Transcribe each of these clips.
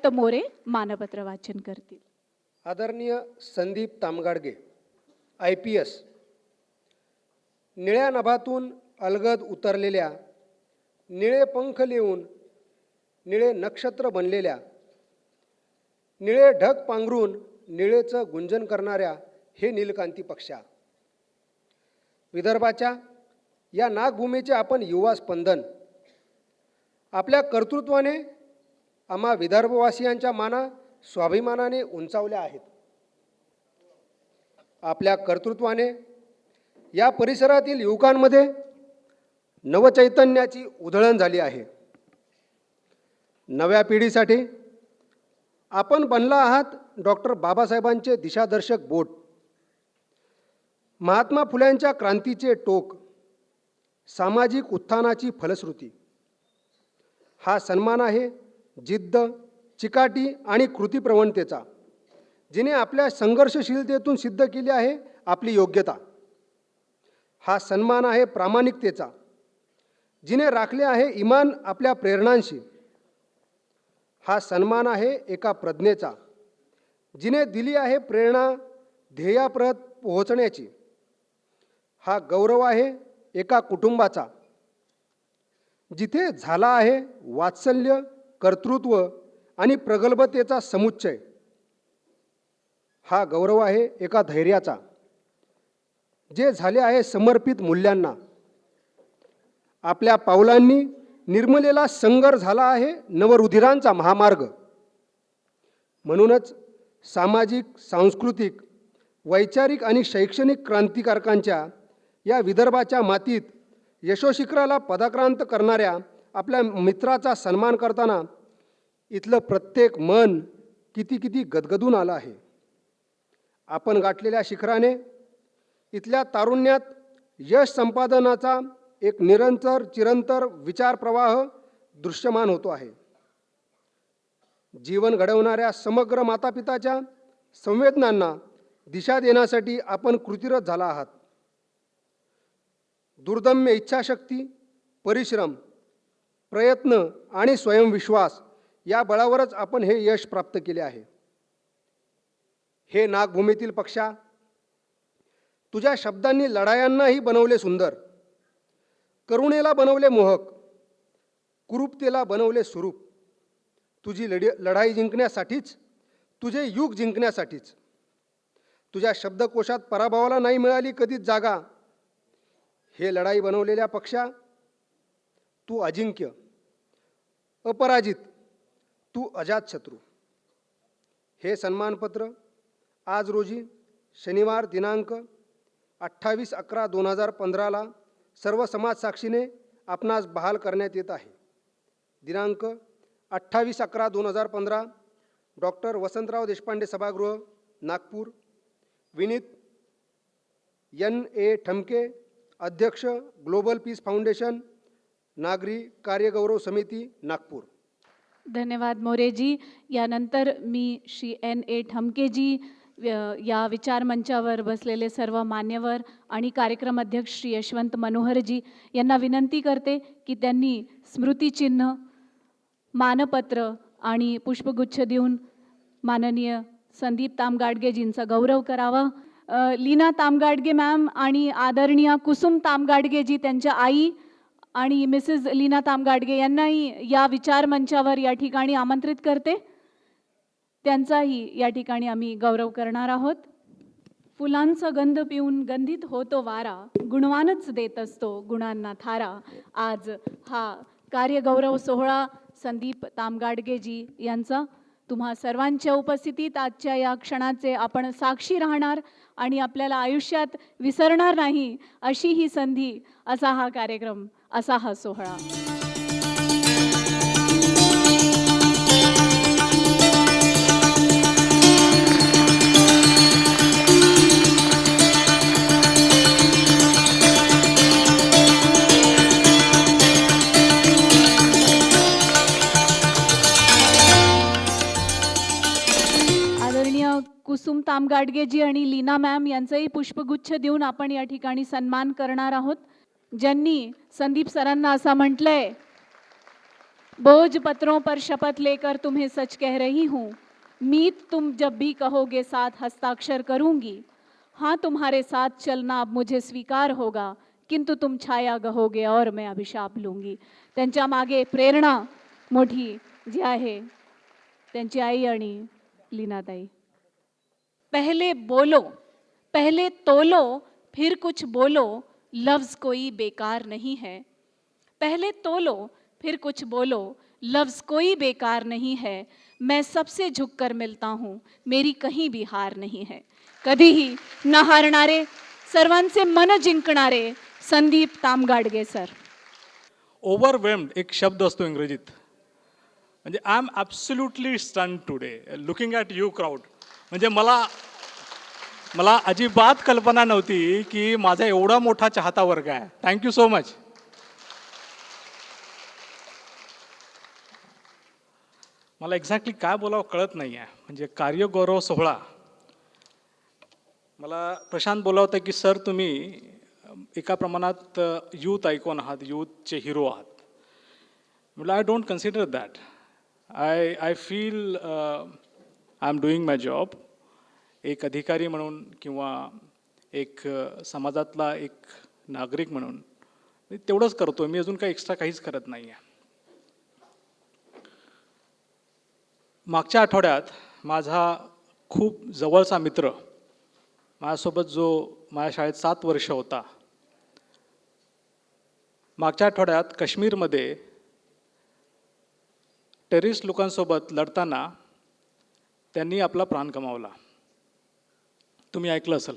यशवंत मोरे मानपत्र वाचन करतील. आदरणीय संदीप तामगाडगे IPS, निळ्या नभातून अलगद उतरलेल्या, निळे पंख लेऊन निळे नक्षत्र बनलेल्या, निळे ढग पांघरून निळेचं गुंजन करणाऱ्या हे नीलकांती पक्षा. विदर्भाच्या या नागभूमीचे आपण युवा स्पंदन. आपल्या कर्तृत्वाने आम्हा विदर्भवासियांच्या माना स्वाभिमानाने उंचावल्या आहेत. आपल्या कर्तृत्वाने या परिसरातील युवकांमध्ये नवचैतन्याची उधळण झाली आहे. नव्या पिढीसाठी आपण बनला आहात डॉक्टर बाबासाहेबांचे दिशादर्शक बोट, महात्मा फुल्यांच्या क्रांतीचे टोक, सामाजिक उत्थानाची फलश्रुती. हा सन्मान आहे जिद्द, चिकाटी आणि कृतीप्रवणतेचा, जिने आपल्या संघर्षशीलतेतून सिद्ध केली आहे आपली योग्यता. हा सन्मान आहे प्रामाणिकतेचा, जिने राखले आहे इमान आपल्या प्रेरणांशी. हा सन्मान आहे एका प्रज्ञेचा, जिने दिली आहे प्रेरणा ध्येयाप्रत पोहोचण्याची. हा गौरव आहे एका कुटुंबाचा, जिथे झाला आहे वात्सल्य, कर्तृत्व आणि प्रगल्भतेचा समुच्चय. हा गौरव आहे एका धैर्याचा, जे झाले आहे समर्पित मूल्यांना. आपल्या पावलांनी निर्मलेला संगर झाला आहे नवरुधिरांचा महामार्ग. म्हणूनच सामाजिक, सांस्कृतिक, वैचारिक आणि शैक्षणिक क्रांतिकारकांच्या या विदर्भाच्या मातीत यशोशिखराला पदाक्रांत करणाऱ्या आपल्या मित्राचा सन्मान करताना इथलं प्रत्येक मन किती किती गदगदून आलं आहे. आपण गाठलेल्या शिखराने इथल्या तारुण्यात यश संपादनाचा एक निरंतर चिरंतर विचार प्रवाह दृश्यमान होतो आहे. जीवन घडवणाऱ्या समग्र मातापिताच्या संवेदनांना दिशा देण्यासाठी आपण कृतिरत झाला आहात. दुर्दम्य इच्छाशक्ती, परिश्रम, प्रयत्न आणि स्वयंविश्वास या बळावरच आपण हे यश प्राप्त केले आहे. हे नागभूमीतील पक्षा, तुझ्या शब्दांनी लढायांनाही बनवले सुंदर, करुणेला बनवले मोहक, कुरूपतेला बनवले सुरूप. तुझी लढाई जिंकण्यासाठीच, तुझे युग जिंकण्यासाठीच. तुझ्या शब्दकोशात पराभवाला नाही मिळाली कधीच जागा. हे लढाई बनवलेल्या पक्षा, तू अजिंक्य, अपराजित, तू अजातशत्रू. हे सन्मानपत्र आज रोजी शनिवार दिनांक 28/11/2015 सर्व समाजसाक्षीने आपणास बहाल करण्यात येत आहे. दिनांक 28/11/2015 डॉक्टर वसंतराव देशपांडे सभागृह, नागपूर. विनीत N.A. ठमके, अध्यक्ष, ग्लोबल पीस फाउंडेशन, नागरी कार्यगौरव समिती, नागपूर. धन्यवाद मोरेजी. यानंतर मी श्री N.A. ठमकेजी, या विचार मंचावर बसलेले सर्व मान्यवर आणि कार्यक्रम अध्यक्ष श्री यशवंत मनोहरजी यांना विनंती करते की त्यांनी स्मृतिचिन्ह, मानपत्र आणि पुष्पगुच्छ देऊन माननीय संदीप तामगाडगेजींचा गौरव करावा. लीना तामगाडगे मॅम आणि आदरणीय कुसुम तामगाडगेजी त्यांच्या आई आणि मिसेस लीना तामगाडगे यांनाही या विचार मंचावर या ठिकाणी आमंत्रित करते. त्यांचाही या ठिकाणी आम्ही गौरव करणार आहोत. फुलांचा गंध पिऊन गंधित होतो वारा, गुणवानच देत असतो गुणांना थारा. आज हा कार्यगौरव सोहळा संदीप तामगाडगेजी यांचा तुम्हा सर्वांच्या उपस्थितीत आजच्या या क्षणाचे आपण साक्षी राहणार आणि आपल्याला आयुष्यात विसरणार नाही अशी ही संधी, असा हा कार्यक्रम, असा हा सोहळा. कुसुम तामगाडगेजी आणि लीना मॅम यांचाही पुष्पगुच्छ देऊन आपण या ठिकाणी सन्मान करणार आहोत. ज्यांनी संदीप सरांना असं म्हटलंय बोझ पत्रों पर शपथ लेकर तुम्हें सच कह रही हूँ, मीत तुम जब भी कहोगे साथ हस्ताक्षर करूंगी। हाँ, तुम्हारे साथ चलना अब मुझे स्वीकार होगा, किंतु तुम छाया गहोगे और मैं अभिशाप लूंगी. त्यांच्या मागे प्रेरणा मोठी जी आहे त्यांची आई आणि लीनाताई. पहले बोलो, पहले तोलो, फिर कुछ बोलो, लफ्ज कोई बेकार नहीं है. पहले तोलो, फिर कुछ बोलो, लफ्ज कोई बेकार नहीं है. मैं सबसे झुककर मिलता हूँ, मेरी कहीं भी हार नहीं है. कधीही न हारणारे, सर्वांचे मन जिंकणारे संदीप तामगाडगे सर. ओव्हरवेल्म्ड एक शब्द असतो इंग्रजीत. म्हणजे आय एम ॲब्सोल्युटली स्टन today looking at you crowd. म्हणजे मला मला अजिबात कल्पना नव्हती की माझा एवढा मोठा चाहता वर्ग आहे. Thank you so much. मला एक्झॅक्टली काय बोलावं कळत नाही आहे. म्हणजे कार्यगौरव सोहळा मला प्रशांत बोलावतं की सर तुम्ही एका प्रमाणात यूथ आयकॉन आहात, यूथचे हिरो आहात. म्हटलं I don't consider that. I feel I am doing my job. एक अधिकारी म्हणून किंवा एक समाजातला एक नागरिक म्हणून मी तेवढंच करतो. मी अजून काही एक्स्ट्रा काहीच करत नाही आहे. मागच्या आठवड्यात माझा खूप जवळचा मित्र माझ्यासोबत जो माझ्या शाळेत 7 वर्ष होता, मागच्या आठवड्यात काश्मीरमध्ये टेररिस्ट लोकांसोबत लढताना त्यांनी आपला प्राण गमावला. तुम्ही ऐकलं असेल,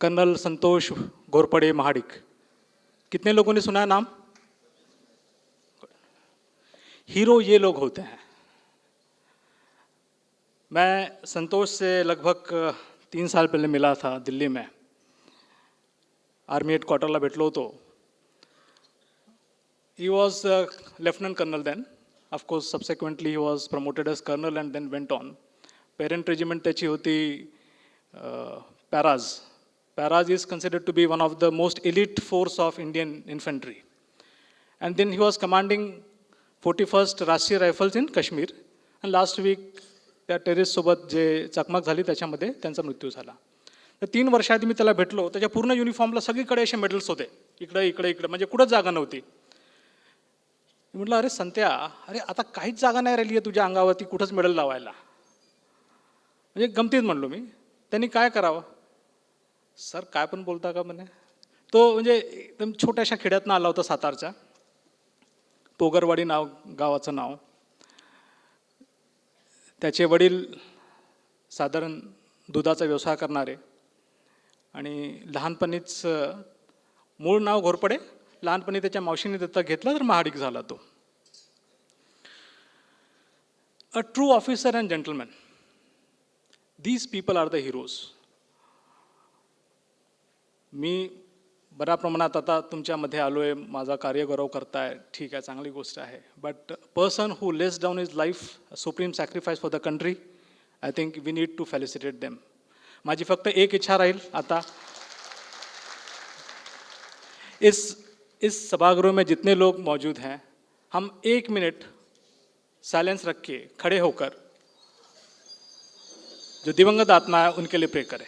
कर्नल संतोष घोरपडे महाडिक. कितने लोगों ने सुना है नाम? हीरो ये लोग होते हैं. मैं संतोष से लगभग 3 साल पहले मिला था दिल्ली में. आर्मी हेडक्वार्टरला भेटलो होतो. He was lieutenant colonel then. Of course subsequently he was promoted as colonel and then went on. Parent regiment त्याची होती Paras. Paras is considered to be one of the most elite force of Indian infantry. And then he was commanding 41st Rashtriya rifles in Kashmir. And last week त्या टेररिस्टसोबत जे चकमक झाली त्याच्यामध्ये त्यांचा मृत्यू झाला. तर 3 वर्षाआधी मी त्याला भेटलो. त्याच्या पूर्ण युनिफॉर्मला सगळीकडे असे मेडल्स होते, इकडे इकडे इकडे, म्हणजे कुठंच जागा नव्हती. मी म्हटलं अरे संत्या, अरे आता काहीच जागा नाही राहिली आहे तुझ्या अंगावरती कुठंच मेडल लावायला. म्हणजे गमतीत म्हणलो मी. त्यांनी काय करावं? सर काय पण बोलता का म्हणे. तो म्हणजे एकदम छोट्याशा खेड्यातनं आला होता, सातारच्या पोगरवाडी नाव गावाचं नाव. त्याचे वडील साधारण दुधाचा व्यवसाय करणारे आणि लहानपणीच मूळ नाव घोरपडे, लहानपणी त्याच्या मावशीने दत्तक घेतला तर महाडिक झाला तो. A true officer and gentleman, these people are the heroes. मी बऱ्या प्रमाणात आता तुमच्यामध्ये आलो आहे, माझा कार्यगौरव करताय, ठीक आहे, चांगली गोष्ट आहे. But person who lays down his life, supreme sacrifice for the country, I think we need to felicitate them. माझी फक्त एक इच्छा राहील आता, इस सभागृह में जितने लोग मौजूद हैं, हम 1 मिनट साइलेंस रख के खड़े होकर जो दिवंगत आत्मा है उनके लिए प्रे करें.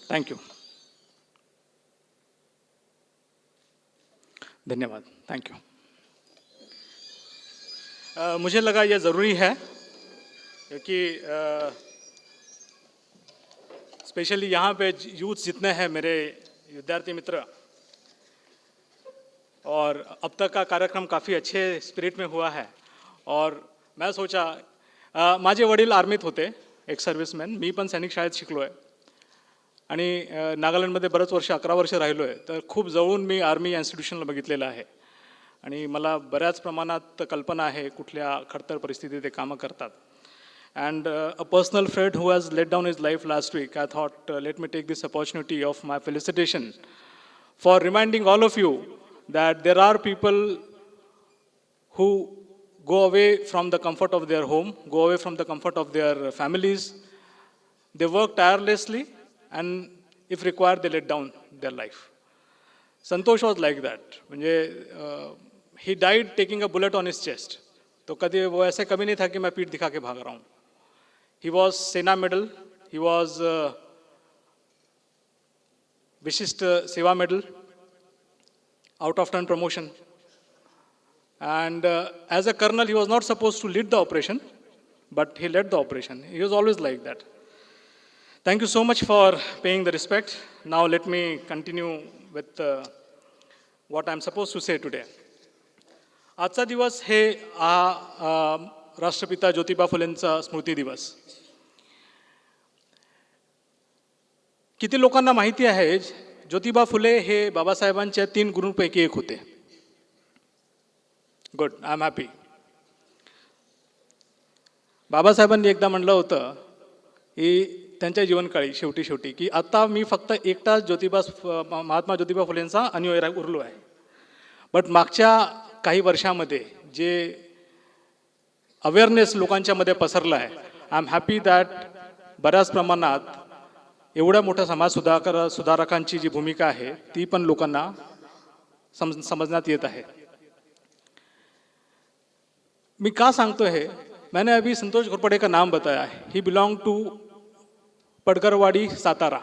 Thank you. धन्यवाद. Thank you. मुझे लगा यह ज़रूरी है क्योंकि स्पेशली यहाँ पे यूथ जितने हैं मेरे विद्यार्थी मित्र, और अब तक का कार्यक्रम काफ़ी अच्छे स्पिरिट में हुआ है. और मैं सोचा, माझे वडील आर्मीत होते, एक सर्व्हिसमॅन. मी पण सैनिक शाळेत शिकलो आहे आणि नागालँडमध्ये बरेच वर्ष 11 वर्ष राहिलो आहे. तर खूप जवळून मी आर्मी इन्स्टिट्यूशनला बघितलेलं आहे आणि मला बऱ्याच प्रमाणात कल्पना आहे कुठल्या खडतर परिस्थितीत ते कामं करतात. And a personal friend who has laid down his life last week, I thought let me take this opportunity of my felicitation for reminding all of you that there are people who go away from the comfort of their home, go away from the comfort of their families. They work tirelessly and if required they let down their life. Santosh was like that. म्हणजे he died taking a bullet on his chest. तो कभी वो ऐसे कभी नहीं था कि मैं पीठ दिखा के भाग रहा हूँ. He was Sena medal, he was विशिष्ट सेवा medal, out of turn promotion. And as a colonel, he was not supposed to lead the operation, but he led the operation. He was always like that. Thank you so much for paying the respect. Now let me continue with what I'm supposed to say today. आजचा दिवस हे राष्ट्रपिता ज्योतिबा फुलेंचा स्मृती दिवस. किती लोकांना माहिती आहे ज्योतिबा फुले हे बाबासाहेबांच्या 3 गुरूंपैकी एक होते? Good, I am happy. बाबासाहेबांनी एकदा म्हणलं होतं की त्यांच्या जीवनकाळी शेवटी की आता मी फक्त एकटाच महात्मा ज्योतिबा फुलेंचा अनुयायी उरलो आहे. बट मागच्या काही वर्षामध्ये जे अवेअरनेस लोकांच्या मध्ये पसरला आहे, आय एम हॅपी दॅट बऱ्याच प्रमाणात एवढ्या मोठ्या सुधारकांची जी भूमिका आहे ती पण लोकांना समजण्यात येत आहे. मी का सांगतो है, मैंने अभी संतोष घोरपड़े का नाम बताया है. ही बिलोंग टू पडगरवाडी, सातारा.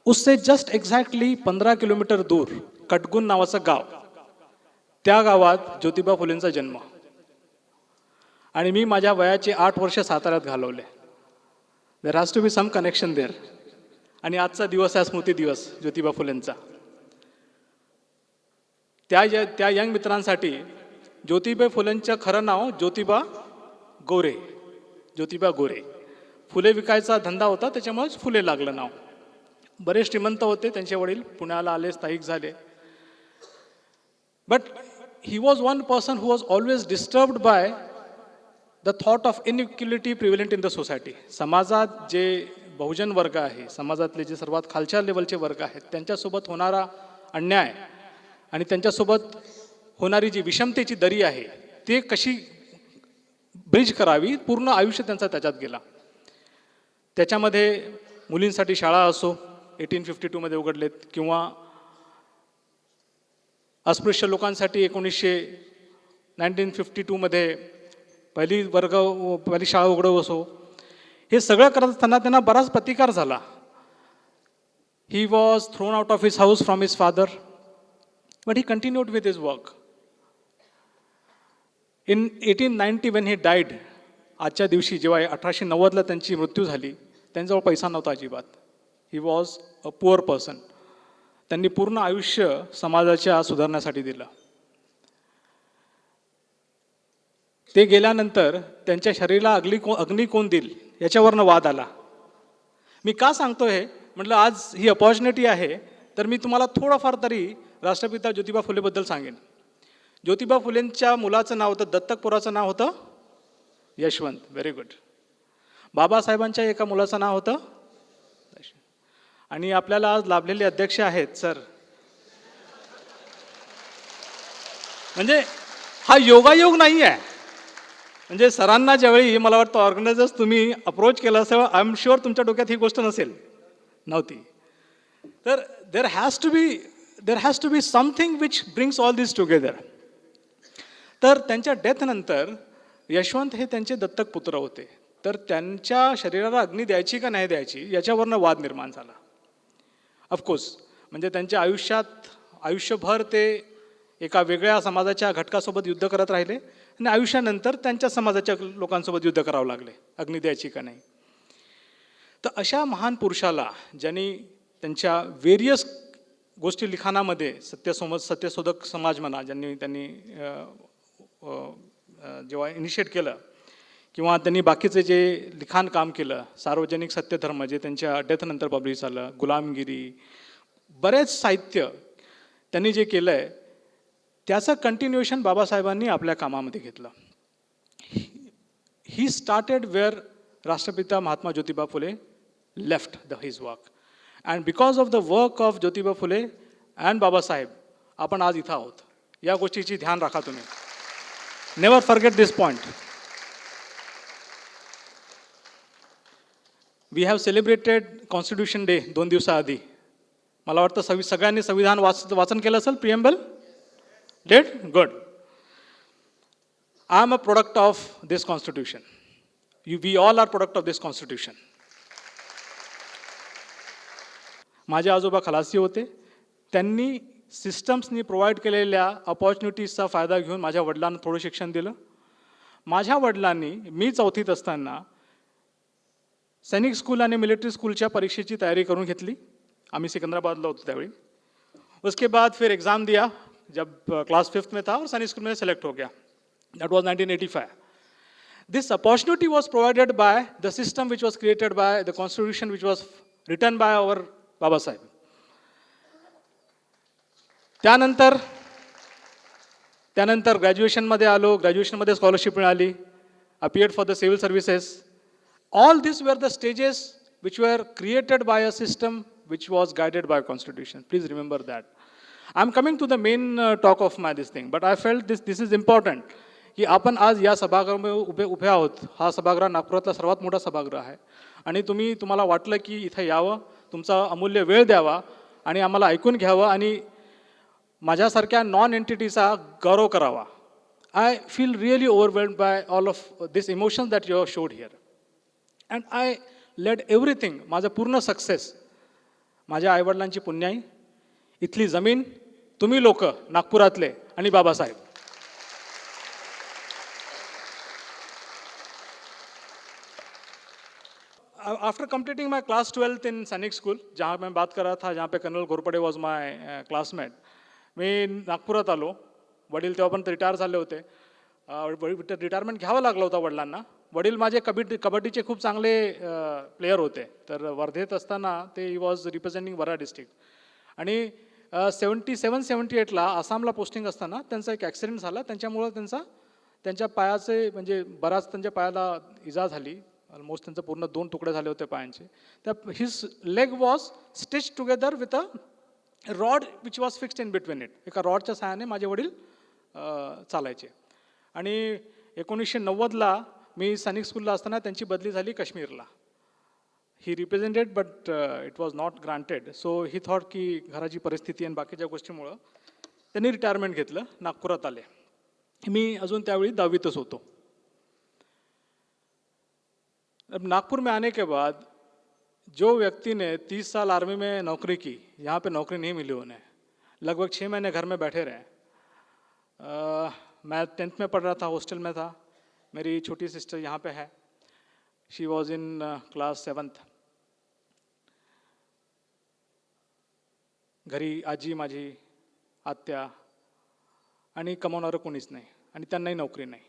उससे जस्ट एक्झॅक्टली 15 किलोमीटर दूर कटगुण नावाचं गाव, त्या गावात ज्योतिबा फुलेंचा जन्म. आणि मी माझ्या वयाचे 8 वर्ष साताऱ्यात घालवले. There has to be some connection there. आणि आजचा दिवस आहे स्मृती दिवस ज्योतिबा फुलेंचा. त्या यंग मित्रांसाठी ज्योतिबा फुलेंचं खरं नाव ज्योतिबा गोरे. फुले विकायचा धंदा होता, त्याच्यामुळेच फुले लागलं नाव. बरेच श्रीमंत होते, त्यांचे वडील पुण्याला आले, स्थायिक झाले. But he was one person who was always disturbed by the thought of inequality prevalent in the society. समाजात जे बहुजन वर्ग आहे, समाजातले जे सर्वात खालच्या लेवलचे वर्ग आहेत, त्यांच्यासोबत होणारा अन्याय आणि त्यांच्यासोबत होणारी जी विषमतेची दरी आहे ते कशी ब्रिज करावी, पूर्ण आयुष्य त्यांचा त्याच्यात गेला. त्याच्यामध्ये मुलींसाठी शाळा असो 1852 मध्ये उघडलेत, किंवा अस्पृश्य लोकांसाठी 1952 मध्ये पहिली शाळा उघडव असो, हे सगळं करत असताना त्यांना बराच प्रतिकार झाला. He was thrown out of his house from his father, but he continued with his work. In 1890 when he died, आजच्या दिवशी जेव्हा 1890ला त्यांची मृत्यू झाली, त्यांच्याजवळ पैसा नव्हता अजिबात. He was a poor person. त्यांनी पूर्ण आयुष्य समाजाच्या सुधारण्यासाठी दिलं. ते गेल्यानंतर त्यांच्या शरीराला अग्नी कोण देईल याच्यावरनं वाद आला. मी का सांगतो हे, म्हटलं आज ही अपॉर्च्युनिटी आहे तर मी तुम्हाला थोडंफार तरी राष्ट्रपिता ज्योतिबा फुलेबद्दल सांगेन. ज्योतिबा फुलेंच्या मुलाचं नाव होतं, दत्तक पोराचं नाव होतं यशवंत. Very good. बाबासाहेबांच्या एका मुलाचं नाव होतं. आणि आपल्याला आज लाभलेले अध्यक्ष आहेत सर. म्हणजे हा योगायोग नाही आहे. म्हणजे सरांना ज्यावेळी मला वाटतं ऑर्गनायझर्स तुम्ही अप्रोच केला असेल, आय एम शुअर तुमच्या डोक्यात ही गोष्ट नव्हती. तर there has to be something which brings all this together. तर त्यांच्या डेथनंतर यशवंत हे त्यांचे दत्तक पुत्र होते. तर त्यांच्या शरीराला अग्नी द्यायची का नाही द्यायची याच्यावरनं वाद निर्माण झाला. ऑफकोर्स म्हणजे त्यांच्या आयुष्यभर ते एका वेगळ्या समाजाच्या घटकासोबत युद्ध करत राहिले आणि आयुष्यानंतर त्यांच्या समाजाच्या लोकांसोबत युद्ध करावं लागले, अग्नी द्यायची का नाही. तर अशा महान पुरुषाला ज्यांनी त्यांच्या वेरियस गोष्टी लिखाणामध्ये सत्यशोधक समाज म्हणा, त्यांनी जेव्हा इनिशिएट केलं, किंवा त्यांनी बाकीचे जे लिखाण काम केलं, सार्वजनिक सत्यधर्म जे त्यांच्या डेथनंतर पब्लिश झालं, गुलामगिरी, बरेच साहित्य त्यांनी जे केलं आहे त्याचं कंटिन्युएशन बाबासाहेबांनी आपल्या कामामध्ये घेतलं. ही स्टार्टेड वेअर राष्ट्रपिता Mahatma Jyotiba Phule left his work. And because of the work of Jyotiba Phule and Babasaheb आपण आज इथं आहोत. या गोष्टीची ध्यान राखा तुम्ही. Never forget this point. We have celebrated constitution day 2 दिवसाआधी. मला वाटतं सगळ्यांनी संविधान वाचन केलं असेल, preamble. That good. I am a product of this constitution. We all are product of this constitution. माझे आजोबा खलासी होते. त्यांनी सिस्टम्सनी प्रोव्हाइड केलेल्या अपॉर्च्युनिटीजचा फायदा घेऊन माझ्या वडिलांना थोडं शिक्षण दिलं. माझ्या वडिलांनी मी 4थीत असताना सैनिक स्कूल आणि मिलिट्री स्कूलच्या परीक्षेची तयारी करून घेतली. आम्ही सिकंदराबादला होतो त्यावेळी. उसके बाद फिर एग्ज़ाम दिया जब क्लास 5th में था और सैनिक स्कूल में सेलेक्ट हो गया. दैट वाज 1985. This opportunity was provided by the system which was created by the constitution which was written by our Baba Sahib. त्यानंतर ग्रॅज्युएशनमध्ये आलो. ग्रॅज्युएशनमध्ये स्कॉलरशिप मिळाली. Appeared for the civil services. All these were the stages which were created by a system which was guided by a constitution. Please remember that. I'm coming to the main talk of this thing, but I felt this is important. की आपण आज या सभागृहामध्ये उभे आहोत. हा सभागृह नागपुरातला सर्वात मोठा सभागृह आहे आणि तुम्हाला वाटलं की इथं यावं, तुमचा अमूल्य वेळ द्यावा आणि आम्हाला ऐकून घ्यावं आणि माझ्यासारख्या नॉन एंटिटीचा गौरव करावा. I feel really overwhelmed by all of this emotions that you have showed here. And I led everything. माझं पूर्ण सक्सेस माझ्या आईवडिलांची पुण्याई, इथली जमीन, तुम्ही लोक नागपुरातले आणि Babasaheb. After completing my class 12th in Sainik school, जहाँ मैं बात कर रहा था, जहाँ पे colonel Ghorpade was my classmate, मी नागपुरात आलो. वडील तेव्हा पण रिटायर झाले होते. रिटायरमेंट घ्यावं लागलं होतं वडिलांना. वडील माझे कबड्डीचे खूप चांगले प्लेयर होते. तर वर्धेत असताना ते ही वॉज रिप्रेझेंटिंग वरा डिस्ट्रिक्ट. आणि 77-78ला आसामला पोस्टिंग असताना त्यांचा एक ॲक्सिडेंट झाला. त्यांच्यामुळं त्यांच्या पायाचे म्हणजे बराच त्यांच्या पायाला इजा झाली. ऑलमोस्ट त्यांचं पूर्ण 2 तुकडे झाले होते पायांचे. त्या his leg was stitch together with a rod which was fixed in between it. एका रॉडच्या सहाय्याने माझे वडील चालायचे. आणि 1990ला मी सैनिक स्कूलला असताना त्यांची बदली झाली काश्मीरला. He represented but it was not granted. So he thought की घराची परिस्थिती आणि बाकीच्या गोष्टीमुळं त्यांनी रिटायरमेंट घेतलं. नागपुरात आले. मी अजून त्यावेळी 10वीतच होतो. अब नागपुर में आने के बाद जो व्यक्ति ने 30 साल आर्मी में नौकरी की, यहाँ पे नौकरी नहीं मिली उन्हें. लगभग 6 महीने घर में बैठे रहे. मैं 10th में पढ़ रहा था, हॉस्टल में था. मेरी छोटी सिस्टर यहाँ पे है. शी वॉज इन क्लास 7th. घरी आजी, माझी आत्या आणि कमावणारं कोणीच नाही आणि त्यांनाही नोकरी नाही.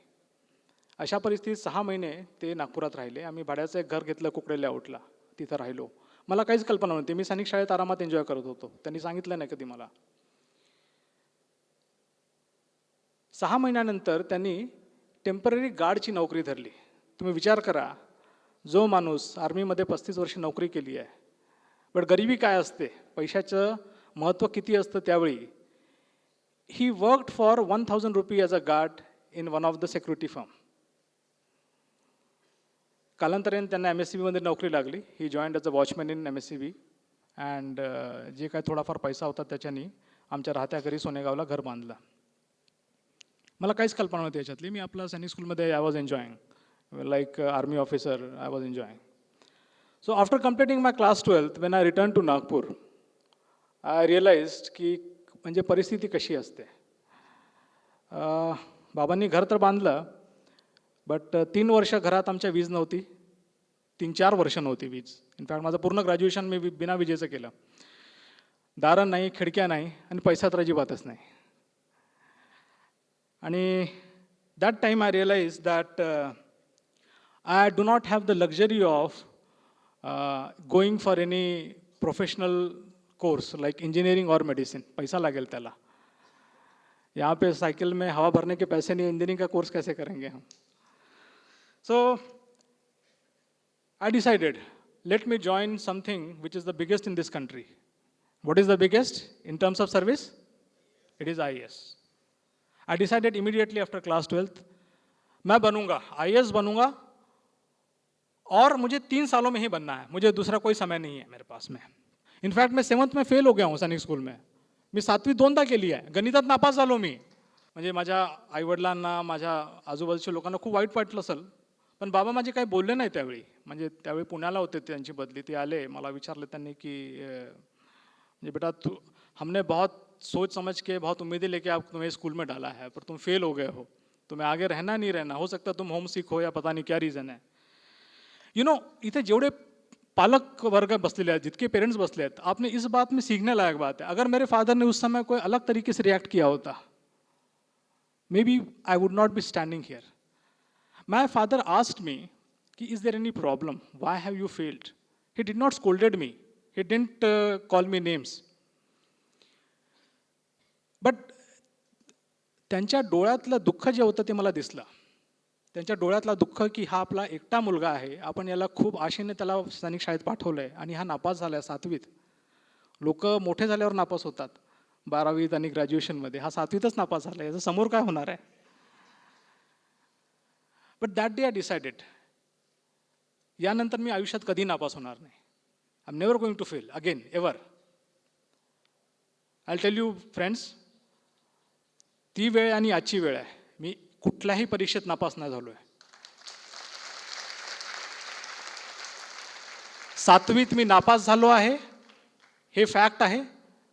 अशा परिस्थितीत 6 महिने ते नागपुरात राहिले. आम्ही भाड्याचं एक घर घेतलं कुकडे लेआउटला. तिथं राहिलो. मला काहीच कल्पना नव्हती. मी सैनिक शाळेत आरामात एन्जॉय करत होतो. त्यांनी सांगितलं नाही कधी मला. 6 महिन्यानंतर त्यांनी टेम्पररी गार्डची नोकरी धरली. तुम्ही विचार करा, जो माणूस आर्मीमध्ये 35 वर्ष नोकरी केली आहे, पण गरिबी काय असते, पैशाचं महत्त्व किती असतं त्यावेळी. He worked for 1000 rupee as a guard in one of the security firm. कालांतराने त्यांना MSCBमध्ये नोकरी लागली. He joined as a watchman in MSCB. And जे काय थोडाफार पैसा होता त्याच्यानी आमच्या राहत्या घरी सोनेगावला घर बांधलं. मला काहीच कल्पना नव्हती याच्यातली. मी आपला सैनिक स्कूलमध्ये I was enjoying like army officer. I was enjoying. So after completing my class 12th when I return to Nagpur, I realized की म्हणजे परिस्थिती कशी असते. बाबांनी घर तर बांधलं, बट 3 वर्ष घरात आमच्या वीज नव्हती. 3-4 वर्ष नव्हती वीज. इनफॅक्ट माझं पूर्ण ग्रॅज्युएशन मी बिना विजेचं केलं. दारं नाही, खिडक्या नाही आणि पैसा तर अजिबातच नाही. आणि that time I realize that I do not have the luxury of going for any professional course like engineering और मेडिसिन. पैसा लागेल त्याला. यहाँ पे साइकिल में हवा भरने के पैसे नहीं, इंजीनियरिंग का कोर्स कैसे करेंगे हम. So I decided, let me join something which is the biggest in this country. What is the biggest in terms of service? It is IAS. I decided immediately after class 12th, मैं बनूंगा, IAS बनूंगा और मुझे 3 सालों में ही बनना है. मुझे दूसरा कोई समय नहीं है मेरे पास में. इनफॅक्ट मैं 7th में फेल हो गया हूँ सैनिक स्कूल में. मी 7वी 2दा केली आहे. गणितात नापास झालो मी. म्हणजे माझ्या आईवडिलांना, माझ्या आजूबाजूच्या लोकांना खूप वाईट वाटलं असेल, पण बाबा माझे काही बोलले नाही त्यावेळी. म्हणजे त्यावेळी पुण्याला होते, त्यांची बदली, ते आले, मला विचारले त्यांनी की म्हणजे बेटा तू, हमने बहुत सोच समझ के, बहुत उम्मीदें लेके आप तुम्हें स्कूल में डाला है, पर तुम फेल हो गए हो, तुम्हें आगे रहना नहीं रहना, हो सकता तुम होम सिक हो या पता नहीं क्या रीज़न है. इथे जेवढे पालक वर्ग बसलेले आहेत, जितके पेरेंट्स बसले आहेत, आपने इस बात में सीखने लायक बात है. अगर मेरे फादर ने उस समय कोई अलग तरीके से रिएक्ट किया होता, maybe I would not be standing here. My father asked me कि is there any problem, why have you failed. He did not scolded me, he didn't call me names, but त्यांच्या डोळ्यातलं दुःख जे होतं ते मला दिसलं. त्यांच्या डोळ्यातला दुःख की हा आपला एकटा मुलगा आहे, आपण याला खूप आशेने त्याला सैनिक शाळेत पाठवलं आहे आणि हा नापास झाला आहे 7वीत. लोक मोठे झाल्यावर नापास होतात 12वीत आणि ग्रॅज्युएशनमध्ये, हा 7वीतच नापास झाला आहे, याचं समोर काय होणार आहे. But that day I decided, यानंतर मी आयुष्यात कधी नापास होणार नाही. I am never going to fail again ever. I tell you friends, ती वेळ आणि आजची वेळ आहे, मी कुठल्याही परीक्षेत नापास नाही झालो आहे. 7वीत मी नापास झालो आहे, हे फॅक्ट आहे,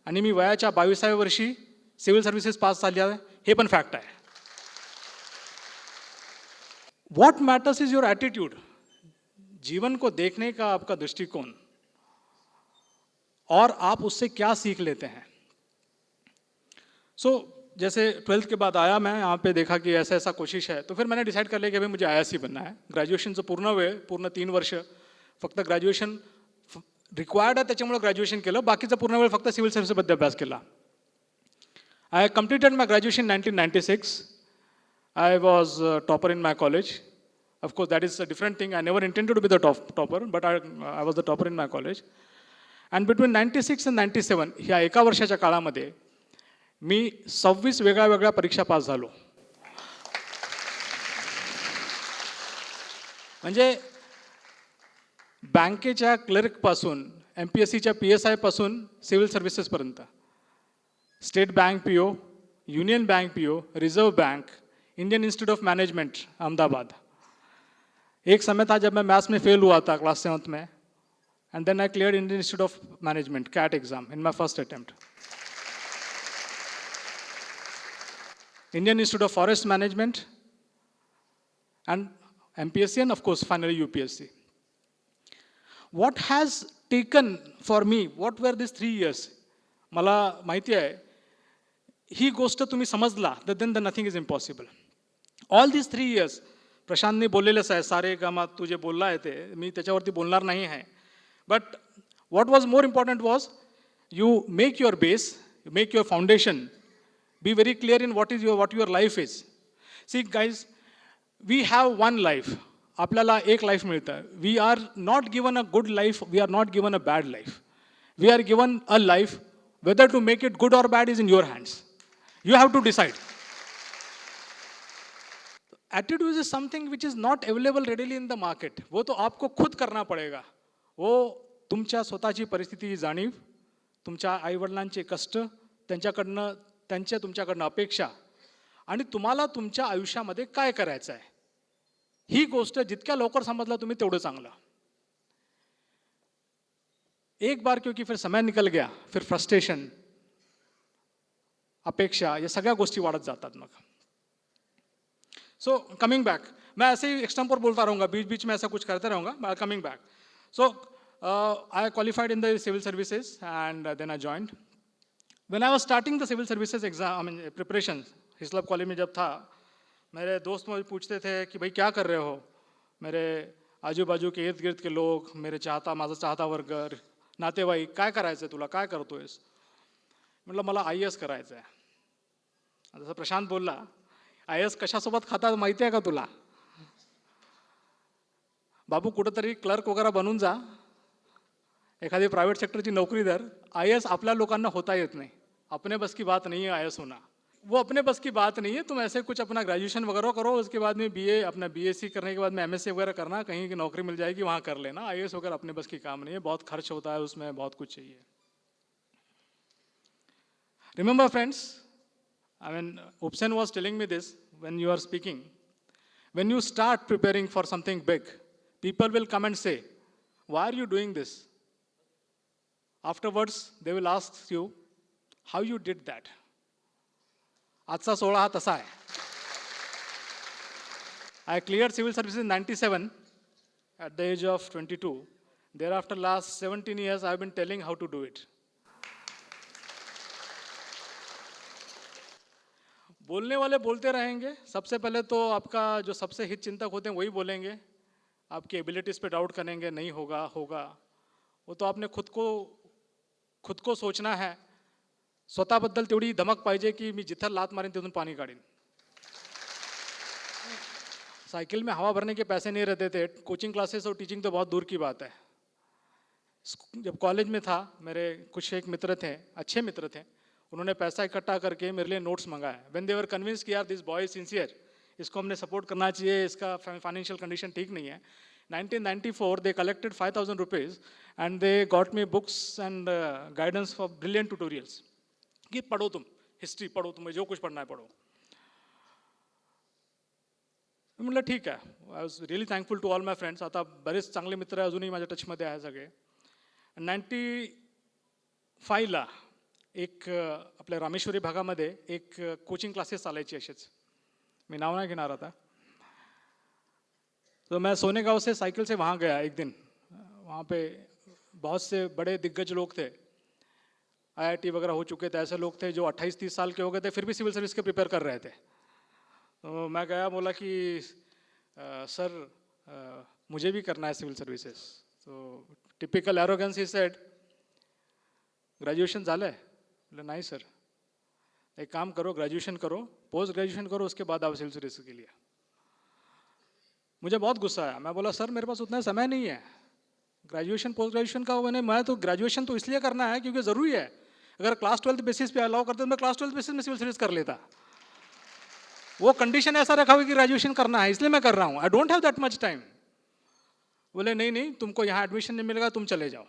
आणि मी वयाच्या 22व्या वर्षी सिव्हिल सर्व्हिसेस पास झाली आहे, हे पण फॅक्ट आहे. What matters is your attitude, जीवन को देखने का आपका दृष्टिकोण, और आप उससे क्या सीख लेते हैं. सो जैसे 12th के बाद आया मैं यहाँ पे, देखा कि ऐसा ऐसा कोशिश है, तो फिर मैंने डिसाइड कर लिया कि भाई मुझे IAS बनना है. ग्रॅज्युएशनचं पूर्ण 3 वर्ष फक्त ग्रॅज्युएशन रिक्वायर्ड आहे त्याच्यामुळे ग्रॅज्युएशन केलं, बाकीचा पूर्ण वेळ फक्त सिव्हिल सर्व्हिसेसमध्ये अभ्यास केला. I completed my graduation 1996. I was topper in my college. Of course that is a different thing. I never intended to be the topper, but I was the topper in my college. And between 96 and 97 ह्या एका वर्षाच्या काळामध्ये मी 26 वेगळ्या परीक्षा pass झालो. म्हणजे बँकेच्या क्लर्कपासून, MPSCच्या PSI पासून सिव्हिल सर्व्हिसेसपर्यंत, state bank PO, union bank PO, reserve bank, Indian institute of management Ahmedabad. एक समय था जब मैं मैथ्स में फेल हुआ था क्लास 7th में, and then I cleared Indian institute of Management CAT exam in my first attempt. Indian Institute of Forest Management, and MPSC, and of course finally UPSC. What has taken for me, what were these 3 years? मला माहिती आहे, ही गोष्ट तुम्ही समजला तर then nothing is impossible. All these 3 years, प्रशांतने बोललेलंच आहे, सारे gamma तू जे बोलला आहे ते मी त्याच्यावरती बोलणार नाही आहे. But what was more important was you make your base, you make your foundation. Be very clear in what your life is. See guys, we have one life. आपल्याला एक लाईफ मिळतं. We are not given a good life, we are not given a bad life. We are given a life, whether to make it good or bad is in your hands. You have to decide. Attitude is something which is not available readily in the market. वो तो आपको खुद करना पड़ेगा. वो तुमच्या स्वतःची परिस्थितीची जाणीव, तुमच्या आईवडिलांचे कष्ट, तुमच्याकडनं अपेक्षा, आणि तुम्हाला तुमच्या आयुष्यामध्ये काय करायचं आहे, ही गोष्ट जितक्या लवकर समजला तुम्ही तेवढं चांगलं. एक बार क्योंकि फिर समय निकल गया, फिर फ्रस्ट्रेशन, अपेक्षा, या सगळ्या गोष्टी वाढत जातात मग. सो कमिंग बैक, मैं ऐसे ही एक्सटेम्पोर बोलता रहूँगा, बीच बीच में ऐसा कुछ करते रहूँगा. Coming back, so I qualified in the civil services and then I joined. When I was starting the civil services exam, I mean preparation, Hislop college में जब था, मेरे दोस्त मुझे पूछते थे कि भाई क्या कर रहे हो. मेरे आजू बाजू के इर्द गिर्द के लोग, माझा चाहता वर्ग, नातेवाईक, काय करायचं तुला, काय करतोयस. म्हटलं मला IAS करायचं आहे. जसं प्रशांत बोलला, IAS कशासोबत खातात माहिती आहे का तुला. बाबू कुठंतरी क्लर्क वगैरे बनून जा, एखादी प्राइवेट सेक्टरची नौकरी धर. IAS आपल्या लोकांना होता येत नाही. अपने बस की बात नहीं है IAS होना, वो अपने बस की बात नहीं है. तुम ऐसे कुछ अपना ग्रेजुएशन वगैरह करो, उसके बाद में अपना BSc करने के बाद में MSc वगैरह करना, कहीं की नौकरी मिल जाएगी वहाँ कर लेना. IAS वगैरह अपने बस की काम नहीं है, बहुत खर्च होता है उसमें, बहुत कुछ चाहिए. Remember friends, I mean, Upsen was telling me this when you are speaking. When you start preparing for something big, people will come and say, why are you doing this? Afterwards, they will ask you, how you did that? आजचा 16 हा तसा आहे. I cleared civil services in 97 at the age of 22. Thereafter, last 17 years, I've been telling how to do it. बोलने वाले बोलते रहेंगे. सबसे पहले तो आपका जो सबसे हित चिंतक होते हैं वही बोलेंगे. आपकी एबिलिटीज़ पे डाउट करेंगे, नहीं होगा होगा. वो तो आपने खुद को सोचना है. स्वतःबद्दल तेवढी धमक पाहिजे की मी जिथं लात मारेन तिथून पाणी काढीन. साइकिल में हवा भरने के पैसे नहीं रहते थे. कोचिंग क्लासेस और टीचिंग तो बहुत दूर की बात है. जब कॉलेज में था, मेरे कुछ एक मित्र थे, अच्छे मित्र थे. उन्होंने पैसा इकट्ठा करके मेरे लिए नोट्स मंगाए. व्हेन दे वर कन्विंस कि यार दिस बॉय इज सिंसियर, इसको हमने सपोर्ट करना चाहिए, इसका फाइनेंशियल कंडीशन ठीक नहीं है. 1994 they collected 5,000 rupees and they got me books and guidance for brilliant tutorials. कि पढ़ो तुम, हिस्ट्री पढ़ो, तुम्हें जो कुछ पढ़ना है पढ़ो. म्हटलं ठीक आहे. I was really thankful to all my friends. आता बरेच चांगले मित्र अजूनही माझ्या टचमध्ये आहे सगळे. 95ला एक आपल्या रामेश्वरी भागामध्ये एक कोचिंग क्लासेस चालायची असेच. मैं नाव नहीं गिना रहा था. तो मैं सोने गांव से साइकिल से वहाँ गया एक दिन. वहाँ पे बहुत से बड़े दिग्गज लोग थे, IIT वगैरह हो चुके थे. ऐसे लोग थे जो 28-30 साल के हो गए थे, फिर भी सिविल सर्विस के प्रिपेयर कर रहे थे. तो मैं गया, बोला कि सर मुझे भी करना है सिविल सर्विसेज. तो typical arrogance he said, graduation झालं आहे? बोला नहीं सर. एक काम करो, ग्रेजुएशन करो, पोस्ट ग्रेजुएशन करो, उसके बाद आओ सिविल सर्विस के लिए. मुझे बहुत गुस्सा आया. मैं बोला सर मेरे पास उतना समय नहीं है. ग्रेजुएशन पोस्ट ग्रेजुएशन का मैं तो ग्रेजुएशन तो इसलिए करना है क्योंकि ज़रूरी है. अगर क्लास 12 बेसिस पे अलाउ करते तो मैं क्लास 12 बेसिस में सिविल सर्विस कर लेता. वो कंडीशन ऐसा रखा हुआ कि ग्रेजुएशन करना है, इसलिए मैं कर रहा हूँ. I don't have that much time. बोले नहीं तुमको यहाँ एडमिशन नहीं मिलेगा, तुम चले जाओ.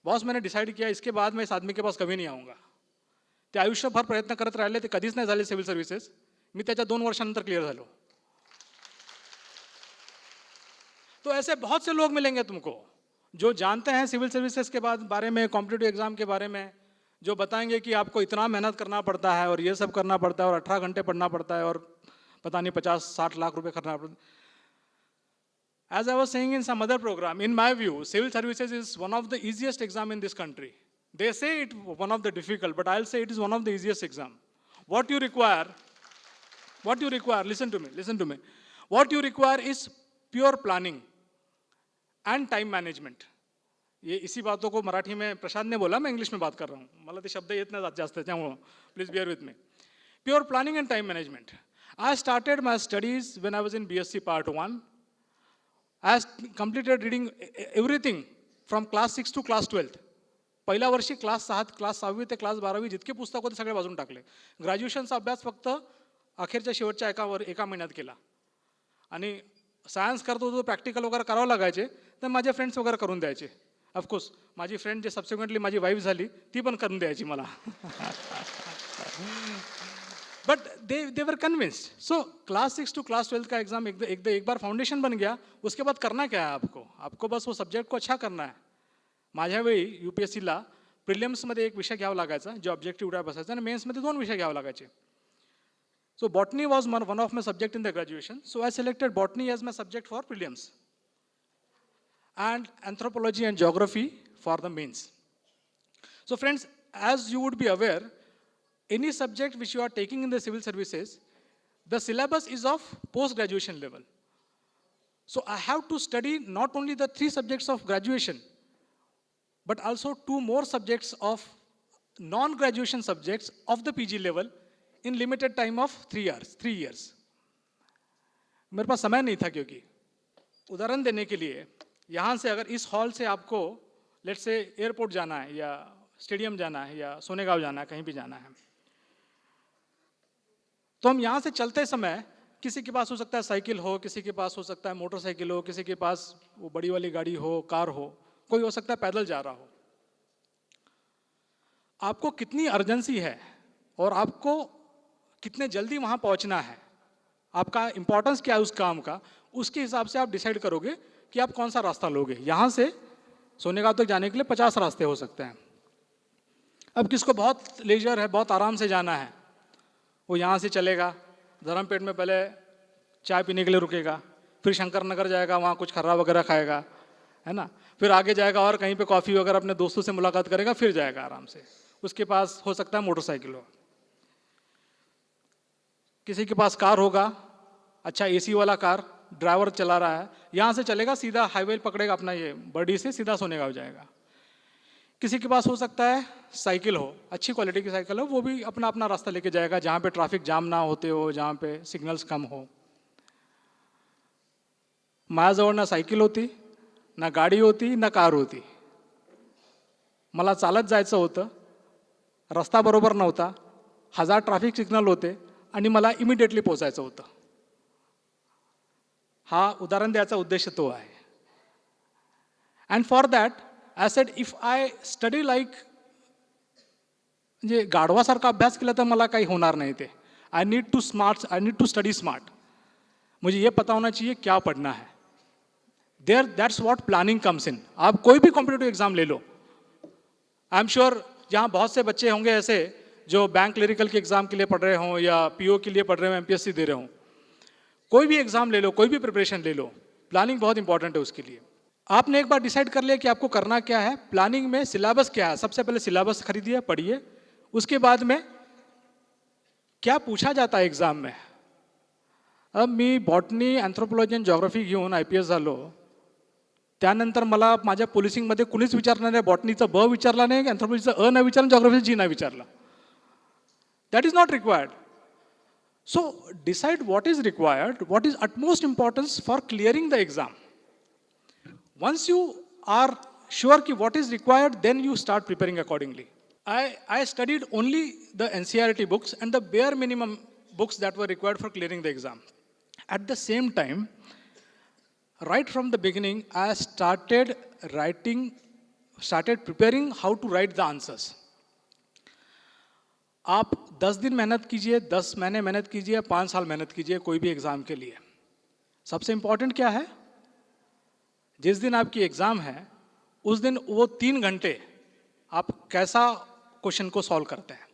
बॉस मैंने डिसाइड किया इसके बाद मैं इस आदमी के पास कभी नहीं आऊँगा. ते आयुष्यभर प्रयत्न करत राहिले, ते कधीच नाही झाले सिविल सर्व्हिसेस. मी त्याच्या 2 वर्षानंतर क्लिअर झालो. तो ऐसे बहुत से लोग मिलेंगे तुमको जो जानते हैं सिविल सर्विसेज के बारे में, कॉम्पिटिटिव एग्जाम के बारे में, जो बताएंगे कि आपको इतना मेहनत करना पड़ता है और ये सब करना पड़ता है और 18 घंटे पढ़ना पड़ता है और पता नहीं 50-60 लाख रुपए खर्चना पड़ता है. As I was saying in some other program, in my view, civil services is one of the easiest exam in this country. They say it one of the difficult, but I'll say it is one of the easiest exam. What you require, listen to me. What you require is pure planning and time management. ये इसी बातों को मराठी में प्रसाद ने बोला, मैं English में बात कर रहा हूँ. मला ते शब्द येत नाही जास्त त्यामुळे please bear with me. Pure planning and time management. I started my studies when I was in BSc Part 1. I completed reading everything from class 6 to class 12. पहिल्या वर्षी क्लास 7, क्लास 6वी ते क्लास 12वी जितके पुस्तक होते सगळे वाजून टाकले. ग्रॅज्युएशनचा अभ्यास फक्त अखेरच्या शेवटच्या एका महिन्यात केला. आणि सायन्स करत होतो, प्रॅक्टिकल वगैरे करावं लागायचे, तर माझे फ्रेंड्स वगैरे करून द्यायचे. ऑफकोर्स माझी फ्रेंड जे सबसिक्वेंटली माझी वाईफ झाली ती पण करून द्यायची मला. But they were convinced. So class 6 to class 12 का एग्जाम एक बार फाउंडेशन बन गया, उसके बाद करना क्या है आपको बस वो सब्जेक्ट को अच्छा करना है. माझ्या वेळी UPSCला प्रिलिम्समध्ये एक विषय घ्यावा लागायचा जो ऑब्जेक्टिव्ह टाईप असायचा आणि मेन्समध्ये 2 विषय घ्यावे लागायचे. So botany was one of my subject in the graduation. So I selected botany as my subject for prelims and anthropology and geography for the mains. So friends, as you would be aware, any subject which you are taking in the civil services, the syllabus is of post-graduation level. So I have to study not only the 3 subjects of graduation, but also 2 more subjects of non-graduation subjects of the PG level in limited time of 3 years. मेरे pass समय नहीं था क्योंकि उदाहरण देने के लिए यहाँ से अगर इस हॉल से आपको लेट से एयरपोर्ट जाना है या स्टेडियम जाना है या सोनेगांव जाना है, कहीं भी जाना है, तो हम यहाँ से चलते समय किसी के पास हो सकता है साइकिल हो, किसी के पास हो सकता है मोटरसाइकिल हो, किसी के पास वो बड़ी वाली गाड़ी हो, कार हो, कोई हो सकता है पैदल जा रहा हो. आपको कितनी अर्जेंसी है और आपको कितने जल्दी वहाँ पहुँचना है, आपका इम्पोर्टेंस क्या है उस काम का, उसके हिसाब से आप डिसाइड करोगे कि आप कौन सा रास्ता लोगे। यहाँ से सोनेगांव तक जाने के लिए 50 रास्ते हो सकते हैं। अब किसको बहुत लेजर है, बहुत आराम से जाना है, वो यहाँ से चलेगा, धर्मपेट में पहले चाय पीने के लिए रुकेगा, फिर शंकर नगर जाएगा, वहाँ कुछ खर्रा वगैरह खाएगा, है ना, फिर आगे जाएगा और कहीं पे कॉफ़ी वगैरह अपने दोस्तों से मुलाकात करेगा, फिर जाएगा आराम से। उसके पास हो सकता है मोटरसाइकिल हो, किसी के पास कार होगा, अच्छा एसी वाला कार, ड्राइवर चला रहा है, यहाँ से चलेगा सीधा हाईवे पकड़ेगा अपना, ये बर्डी से सीधा सोनेगांव जाएगा। किसी के पास हो सकता है साइकिल हो, अच्छी क्वालिटी की साइकिल हो, वो भी अपना अपना रास्ता लेके जाएगा, जहाँ पे ट्रैफिक जाम ना होते हो, जहाँ पे सिग्नल्स कम हो। माझ्याजवळ ना सायकल होती, ना गाडी होती, ना कार होती, मला चालत जायचं होतं, रस्ता बरोबर नव्हता, 1000 ट्रॅफिक सिग्नल होते आणि मला इमिडिएटली पोचायचं होतं। हा उदाहरण द्यायचा उद्देश तो आहे। And for that I said if I study like, म्हणजे गाढवासारखा अभ्यास केला तर मला काही होणार नाही ते। I need to study smart, मुझे ये पता होना चाहिए क्या पढ़ना है। There that's what planning comes in. आप कोई भी कॉम्पिटिटिव एग्जाम ले लो, आई एम श्योर यहाँ बहुत से बच्चे होंगे ऐसे जो बैंक क्लरिकल के एग्जाम के लिए पढ़ रहे हों या पीओ के लिए पढ़ रहे हों, एमपीएससी दे रहे हों। कोई भी एग्जाम ले लो, कोई भी प्रिपरेशन ले लो, प्लानिंग बहुत इंपॉर्टेंट है उसके लिए। आपने एक बार डिसाइड कर लिया कि आपको करना क्या है, प्लानिंग में सिलेबस क्या है, सबसे पहले सिलेबस खरीदिए, पढ़िए, उसके बाद में क्या पूछा जाता है एग्जाम में। अब मी बॉटनी, अँथ्रोपॉलॉजी आणि जॉग्राफी घेऊन IPS झालो, त्यानंतर मला माझ्या पोलिसिंगमध्ये कुणीच विचारलं नाही, बॉटनीचं ब विचारला नाही, अँथ्रोपॉलॉजीचं अ नाही विचारलं, जॉग्राफीचं जी नाही विचारलं। That is not required. So decide what is required, what is utmost importance for clearing the exam. Once you are sure ki what is required, then you start preparing accordingly. I studied only the NCERT books and the bare minimum books that were required for clearing the exam. At the same time, right from the beginning, I started preparing how to write the answers. आप 10 दिन मेहनत कीजिए, 10 महीने मेहनत कीजिए, 5 साल मेहनत कीजिए कोई भी एग्ज़ाम के लिए, सबसे इम्पॉर्टेंट क्या है, जिस दिन आपकी एग्ज़ाम है उस दिन वो 3 घंटे आप कैसा क्वेश्चन को सॉल्व करते हैं।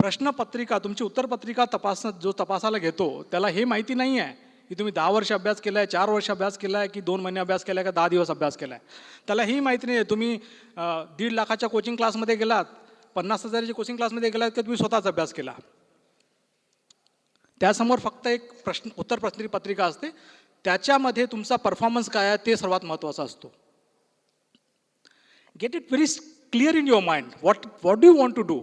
प्रश्नपत्रिका, तुमची उत्तरपत्रिका तपासायला घेतो त्याला हे माहिती नाही आहे की तुम्ही 10 वर्ष अभ्यास केला आहे, 4 वर्ष अभ्यास केला आहे, की 2 महिने अभ्यास केला आहे, का 10 दिवस अभ्यास केला आहे, त्याला ही माहिती नाही आहे। तुम्ही 1.5 लाखाच्या कोचिंग क्लासमध्ये गेलात, 50,000च्या कोचिंग क्लासमध्ये गेलात का तुम्ही स्वतःच अभ्यास केला, त्यासमोर फक्त एक उत्तरपत्रिका असते, त्याच्यामध्ये तुमचा परफॉर्मन्स काय आहे ते सर्वात महत्त्वाचा असतो। Get it very clear in your mind, what do you want to do.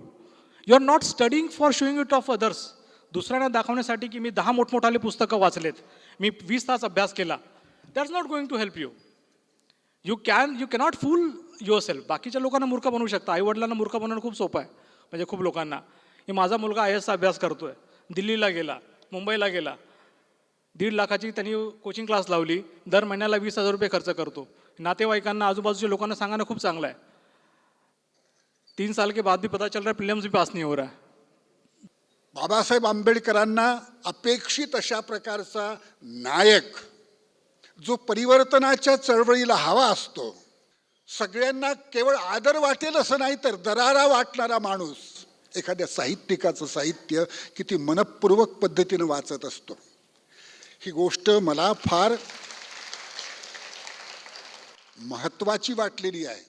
You are not studying for showing it off others, दुसऱ्यांना दाखवण्यासाठी की मी 10 मोठमोठाले पुस्तकं वाचलेत, मी 20 तास अभ्यास केला, that's not going to help you. You cannot fool yourself. बाकीच्या लोकांना मूर्ख बनवू शकता, आईवडिलांना मूर्ख बनवणं खूप सोपं आहे, म्हणजे खूप लोकांना की माझा मुलगा IASचा अभ्यास करतोय, दिल्लीला गेला, मुंबईला गेला, 1.5 लाखाची त्यांनी कोचिंग क्लास लावली, दर महिन्याला 20,000 रुपये खर्च करतो, नातेवाईकांना आजूबाजूच्या लोकांना सांगणं खूप चांगलं आहे, 3 साल के बाद भी पता चल रहा है प्रीलिम्स भी पास नहीं हो रहा है। बाबासाहेब आंबेडकरांना अपेक्षित अशा प्रकारचा नायक, जो परिवर्तनाच्या चळवळीला हवा असतो, सगळ्यांना केवळ आदर वाटेल असं नाही तर दरारा वाटणारा माणूस, एखाद्या साहित्यिकाचं साहित्य किती मनपूर्वक पद्धतीने वाचत असतो, ही गोष्ट मला फार महत्त्वाची वाटलेली आहे।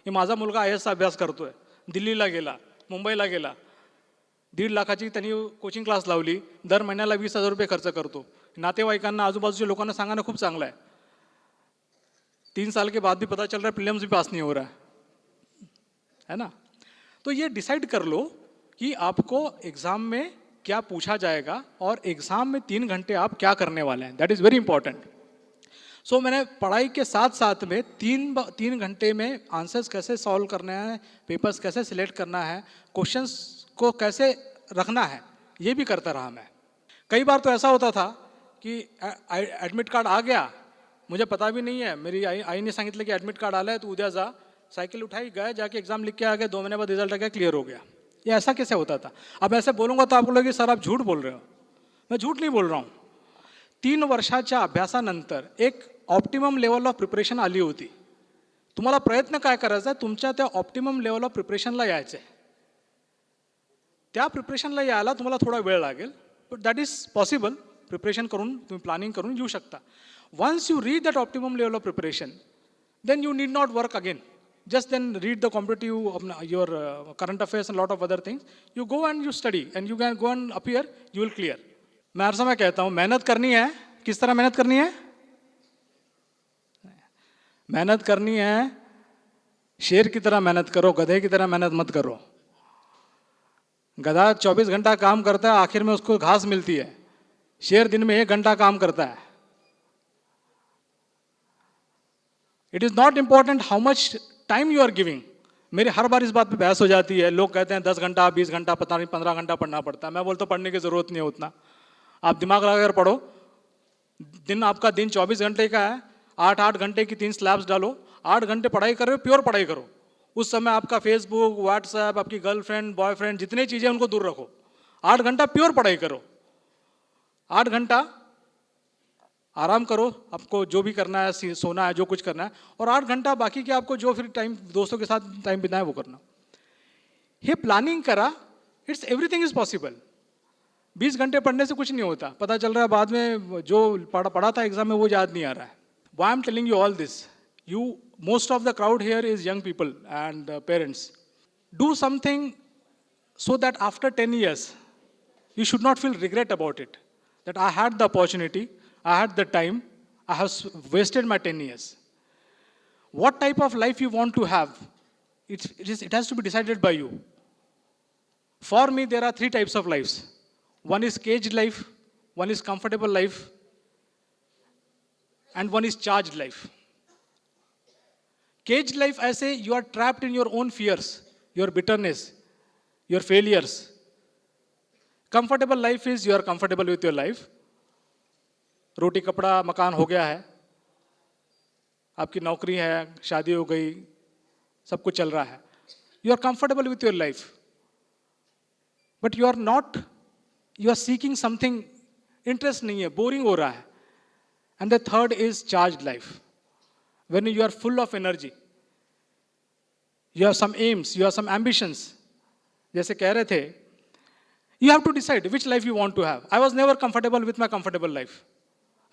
माझा मुलगा IASचा अभ्यास करतोय, दिल्लीला गेला, मुंबईला गेला, 1.5 लाखाची त्यांनी कोचिंग क्लास लावली, दर महिन्याला 20,000 रुपये खर्च करतो, नातेवाईकांना आजूबाजूच्या लोकांना सांगणं खूप चांगलं आहे, 3 साल के बाद भी पता चल रहा है प्रीलिम्स भी पास नहीं हो रहा है ना। तो ये डिसाइड कर लो कि आपको एग्ज़ाम में क्या पूछा जाएगा और एग्ज़ाम में 3 घंटे आप क्या करने वाले हैं, that is very important. So मैंने पढ़ाई के साथ साथ में 3 घंटे में आंसर्स कैसे सॉल्व करना है, पेपर्स कैसे सिलेक्ट करना है, क्वेश्चंस को कैसे रखना है, ये भी करता रहा मैं। कई बार तो ऐसा होता था की ॲडमिट कार्ड आ गया, मुझे पता भी नहीं है, मेरी आईने सांगितलं की ॲडमिट कार्ड आलं आहे, तू उद्या जा, साइकिल उठाई गए, जाके एग्जाम लिख के आ गए, 2 महीने बाद रिजल्ट आ गया, क्लियर हो गया। ये ऐसा कैसे होता था? अब ऐसे बोलूँगा तो आपको लगेगा सर आप झूठ बोल रहे हो। मैं झूठ नहीं बोल रहा हूँ। 3 वर्षाच्या अभ्यासानंतर एक ऑप्टिमम लेवल ऑफ प्रिपरेशन आली होती। तुम्हाला प्रयत्न काय करायचा आहे, तुमच्या त्या ऑप्टिमम लेवल ऑफ प्रिपरेशनला यायचं आहे। त्या प्रिपरेशनला यायला तुम्हाला थोडा वेळ लागेल, but that is possible. Preparation करून तुम्ही प्लॅनिंग करून येऊ शकता। Once you reach that optimum level of preparation, then you need not work again. Just then read the competitive, your current affairs and lot of other things. You go and you study and you can go and appear, you will clear. मैं हर समय कहता हूँ मेहनत करनी है। किस तरह मेहनत करनी है? मेहनत करनी है, शेर की तरह मेहनत करो, गधे की तरह मेहनत मत करो। गधा 24 घंटा काम करता है, आखिर में उसको घास मिलती है। शेर दिन में 1 घंटा काम करता है। It is not important how much time you are giving. मेरी हर बार इस बात पे बहस हो जाती है। लोग कहते हैं 10 घंटा 20 घंटा पता नहीं 15 घंटा पढ़ना पड़ता है। मैं बोलता हूँ पढ़ने की ज़रूरत नहीं है उतना। आप दिमाग लगाकर पढ़ो। आपका दिन 24 घंटे का है, 8-8 घंटे की 3 स्लैब्स डालो, 8 घंटे पढ़ाई करो, प्योर पढ़ाई करो। उस समय आपका फेसबुक, व्हाट्सएप, आपकी गर्लफ्रेंड, बॉयफ्रेंड, जितनी चीज़ें उनको दूर रखो। 8 घंटा प्योर पढ़ाई करो, 8 घंटा आराम करो, आपको जो भी करना है, सोना है, जो कुछ करना है, और 8 घंटा बाकी के आपको जो फिर टाइम दोस्तों के साथ टाइम बिताए वो करना। ये प्लानिंग करा, इट्स एवरीथिंग इज पॉसिबल। 20 घंटे पढ़ने से कुछ नहीं होता। पता चल रहा है बाद में जो पढ़ा था एग्जाम में वो याद नहीं आ रहा है। Why am telling you all this, you most of the crowd here is young people and parents. Do something so that after 10 years you should not feel regret about it, that I had the opportunity, I had the time, I have wasted my 10 years. What type of life you want to have, it has to be decided by you. For me there are 3 types of lives. One is caged life, one is comfortable life, and one is charged life. Caged life, I say, you are trapped in your own fears, your bitterness, your failures. Comfortable life is you are comfortable with your life. रोटी कपड़ा मकान हो गया है, आपकी नौकरी है, शादी हो गई, सब कुछ चल रहा है। You are comfortable with your life, but you are not, you are seeking something, interest नहीं है, boring हो रहा है। And the third is charged life, when you are full of energy, you have some aims, you have some ambitions. जैसे कह रहे थे, you have to decide which life you want to have. I was never comfortable with my comfortable life.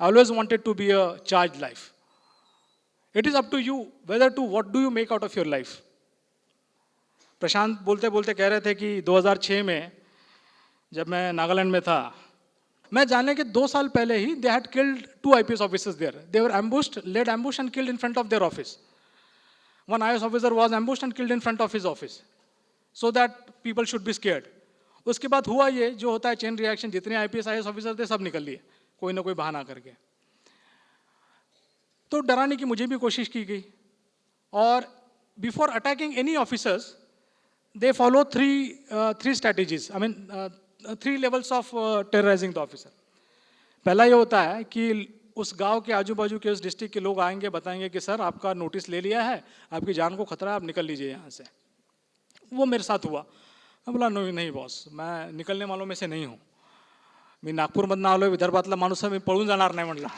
I always wanted to be a charged life. It is up to you whether to what do you make out of your life. Prashant बोलते बोलते कह रहे थे कि 2006 में जब मैं नागालैंड में था, मैं जाने के 2 साल पहले ही they had killed 2 IPS officers there. They were ambushed, led ambush and killed in front of their office. One IAS officer was ambushed and killed in front of his office, so that people should be scared. उसके बाद हुआ ये जो होता है chain reaction, जितने IPS IAS officer थे सब निकल लिए कोई ना कोई बहाना करके। तो डराने की मुझे भी कोशिश की गई, और before attacking any officers they follow 3 strategies, I mean 3 levels of terrorising the officer. पहला ये होता है कि उस गांव के आजू बाजू के उस डिस्ट्रिक्ट के लोग आएंगे, बताएंगे कि सर आपका नोटिस ले लिया है, आपकी जान को खतरा है, आप निकल लीजिए यहाँ से। वो मेरे साथ हुआ। मैं बोला नहीं बॉस, मैं निकलने वालों में से नहीं हूँ। मी नागपूरमधनं आलो, विदर्भातला माणूस आहे, मी पळून जाणार नाही म्हटला।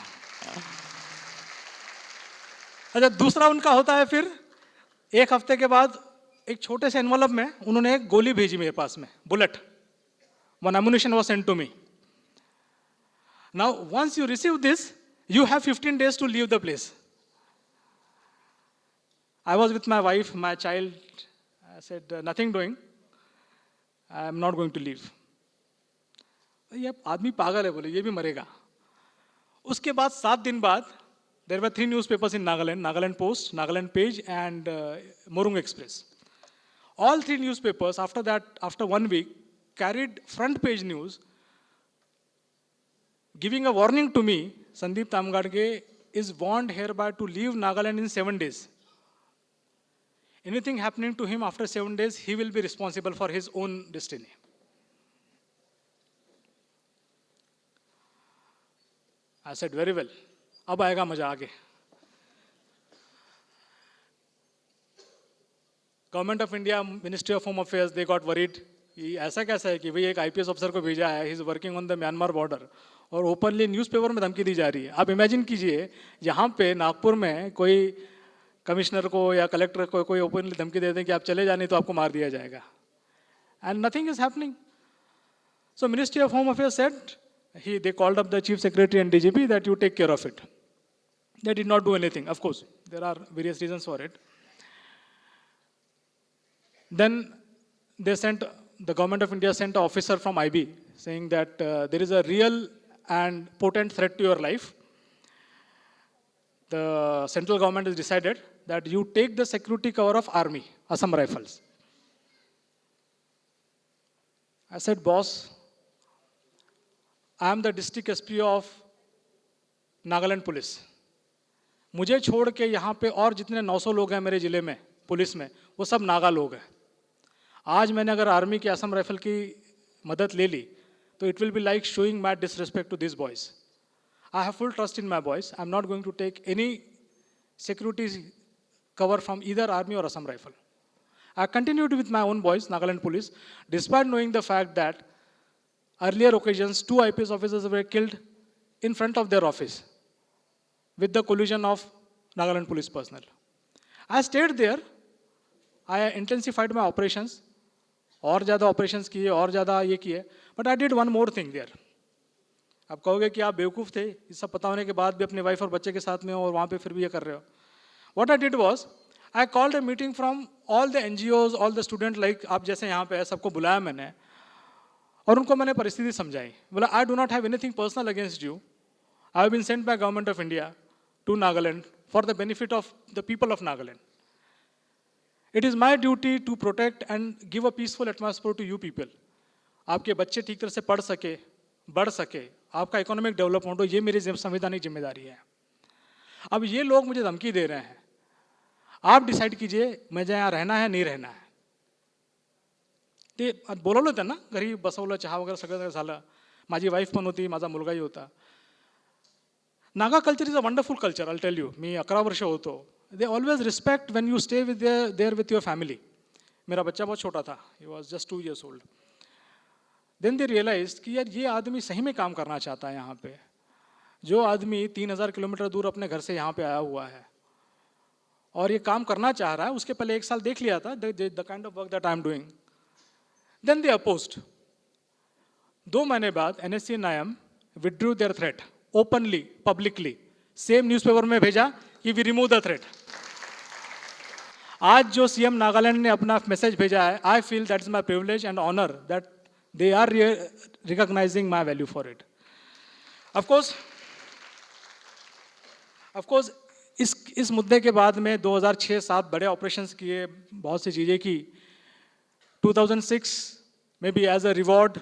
अच्छा, दूसरा उनका होता है फिर 1 हफ्ते के बाद एक छोटे से एनवलप में उन्होंने एक गोली भेजी मेरे पास में, bullet. One ammunition was sent to me. Now once you receive this, you have 15 days to leave the place. I was with my wife, my child. I said nothing doing, I am not going to leave. ये आदमी पागल है, बोले ये भी मरेगा। उसके बाद 7 दिन बाद there were 3 newspapers in Nagaland, Nagaland Post, Nagaland Page and Morung Express. All 3 newspapers after that, after 1 week, carried front page news giving a warning to me, Sandeep Tamgadge is warned hereby to leave Nagaland in 7 days. Anything happening to him after 7 days, he will be responsible for his own destiny. I said very well, अब आएगा मजा आगे. Government of India, ministry of home affairs, they got worried. ऐसा कैसा है कि भाई एक आईपीएस ऑफिसर को भेजा है, he is working on the Myanmar border, और ओपनली न्यूज़पेपर में धमकी दी जा रही है. आप इमेजिन कीजिए, यहाँ पे नागपुर में कोई कमिश्नर को या कलेक्टर को कोई ओपनली धमकी दे दें कि आप चले जाने तो आपको मार दिया जाएगा. End nothing is happening. So ministry of home affairs sed, they called up the chief secretary and DGP that you take care of it. They did not do anything. Of course, there are various reasons for it. Then the government of India sent an officer from IB saying that there is a real and potent threat to your life. The central government has decided that you take the security cover of Army, Assam Rifles. I said, boss, I am the district SP of Nagaland police. मुझे छोड़ के यहाँ पे और जितने 900 लोग हैं मेरे ज़िले में पुलिस में, वो सब नागा लोग हैं. आज मैंने अगर आर्मी की असम राइफल की मदद ले ली तो it will be like showing my disrespect to this boys. I have full trust in my boys. I am not going to take any security cover from either army or Assam Rifle. I continued with my own boys, Nagaland Police, despite knowing the fact that earlier occasions 2 IPS officers were killed in front of their office with the collusion of Nagaland Police personnel. I stayed there. I intensified my operations. और ज़्यादा operations किए, और ज़्यादा ये किए. But I did one more thing there. आप कहोगे कि आप बेवकूफ़ थे, ये सब पता होने के बाद भी अपने वाइफ और बच्चे के साथ में हो और वहाँ पे फिर भी ये कर रहे हो. What I did was, I called a meeting from all the NGOs, all the students like आप जैसे यहाँ पे है, सबको बुलाया मैंने और उनको मैंने परिस्थिति समझाई. बोला, I do not have anything personal against you. I have been sent by Government of India to Nagaland for the benefit of the people of Nagaland. It is my duty to protect and give a peaceful atmosphere to you people. आपके बच्चे ठीक तरह से पढ़ सके, बढ़ सके, आपका economic development हो, ये मेरी संवैधानिक जिम्मेदारी है. अब ये लोग मुझे धमकी दे रहे हैं. आप डिसाइड कीजिए मुझे यहाँ रहना है, नहीं रहना है. ते बोलवलं होतं ना, घरी बसवलं, चहा वगैरे सगळं झालं. माझी वाईफ पण होती, माझा मुलगाही होता. Naga culture is a wonderful culture. I tell you, मी 11 वर्ष होतो. They always respect when you stay with there with your family. मेरा बच्चा बहुत छोटा था, he was just 2 years old. Then they realise कि यार ये आदमी सही में काम करना चाहता है यहाँ पे. जो आदमी 3000 किलोमीटर दूर अपने घर से यहाँ पे आया हुआ है और ये काम करना चाह रहा है, उसके पहले 1 साल देख लिया था the kind of work that I am doing. Then they opposed. 2 महीने बाद NSC and IM withdrew their threat openly, publicly. Same newspaper में भेजा कि वी रिमूव द थ्रेट. आज जो CM नागालैंड ने अपना मैसेज भेजा है, I feel that is my privilege and honour that they are recognising my value for it. Of course इस मुद्दे के बाद में 2006-07 बड़े ऑपरेशंस किए, बहुत सी चीज़ें की. 2006 में भी as a reward,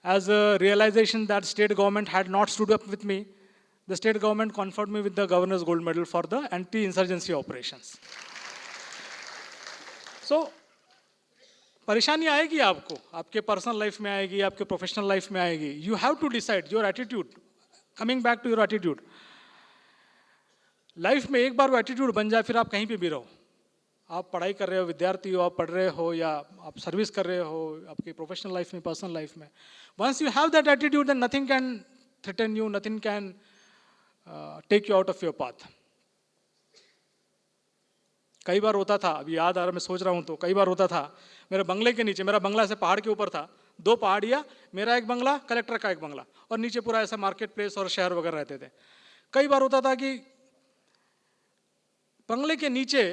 as a realization that state government had not stood up with me, the state government conferred me with the governor's gold medal for the anti insurgency operations. So परेशानी आएगी आपको, आपके personal life में आएगी, आपके professional life में आएगी. You have to decide your attitude. Coming back to your attitude, life में एक बार वो एटीट्यूड बन जाए, फिर आप कहीं पे भी रहो. आप पढ़ाई कर रहे हो, विद्यार्थी हो, आप पढ़ रहे हो, या आप सर्विस कर रहे हो, आपकी प्रोफेशनल लाइफ में, पर्सनल लाइफ में, once you have that attitude, then nothing can threaten you, nothing can take you out of your path. कई बार होता था, अभी याद आ रहा, मैं सोच रहा हूँ तो कई बार होता था, मेरे बंगले के नीचे, मेरा बंगला ऐसे पहाड़ के ऊपर था, 2 पहाड़ियाँ, मेरा एक बंगला, कलेक्टर का एक बंगला, और नीचे पूरा ऐसा मार्केट प्लेस और शहर वगैरह रहते थे. कई बार होता था कि बंगले के नीचे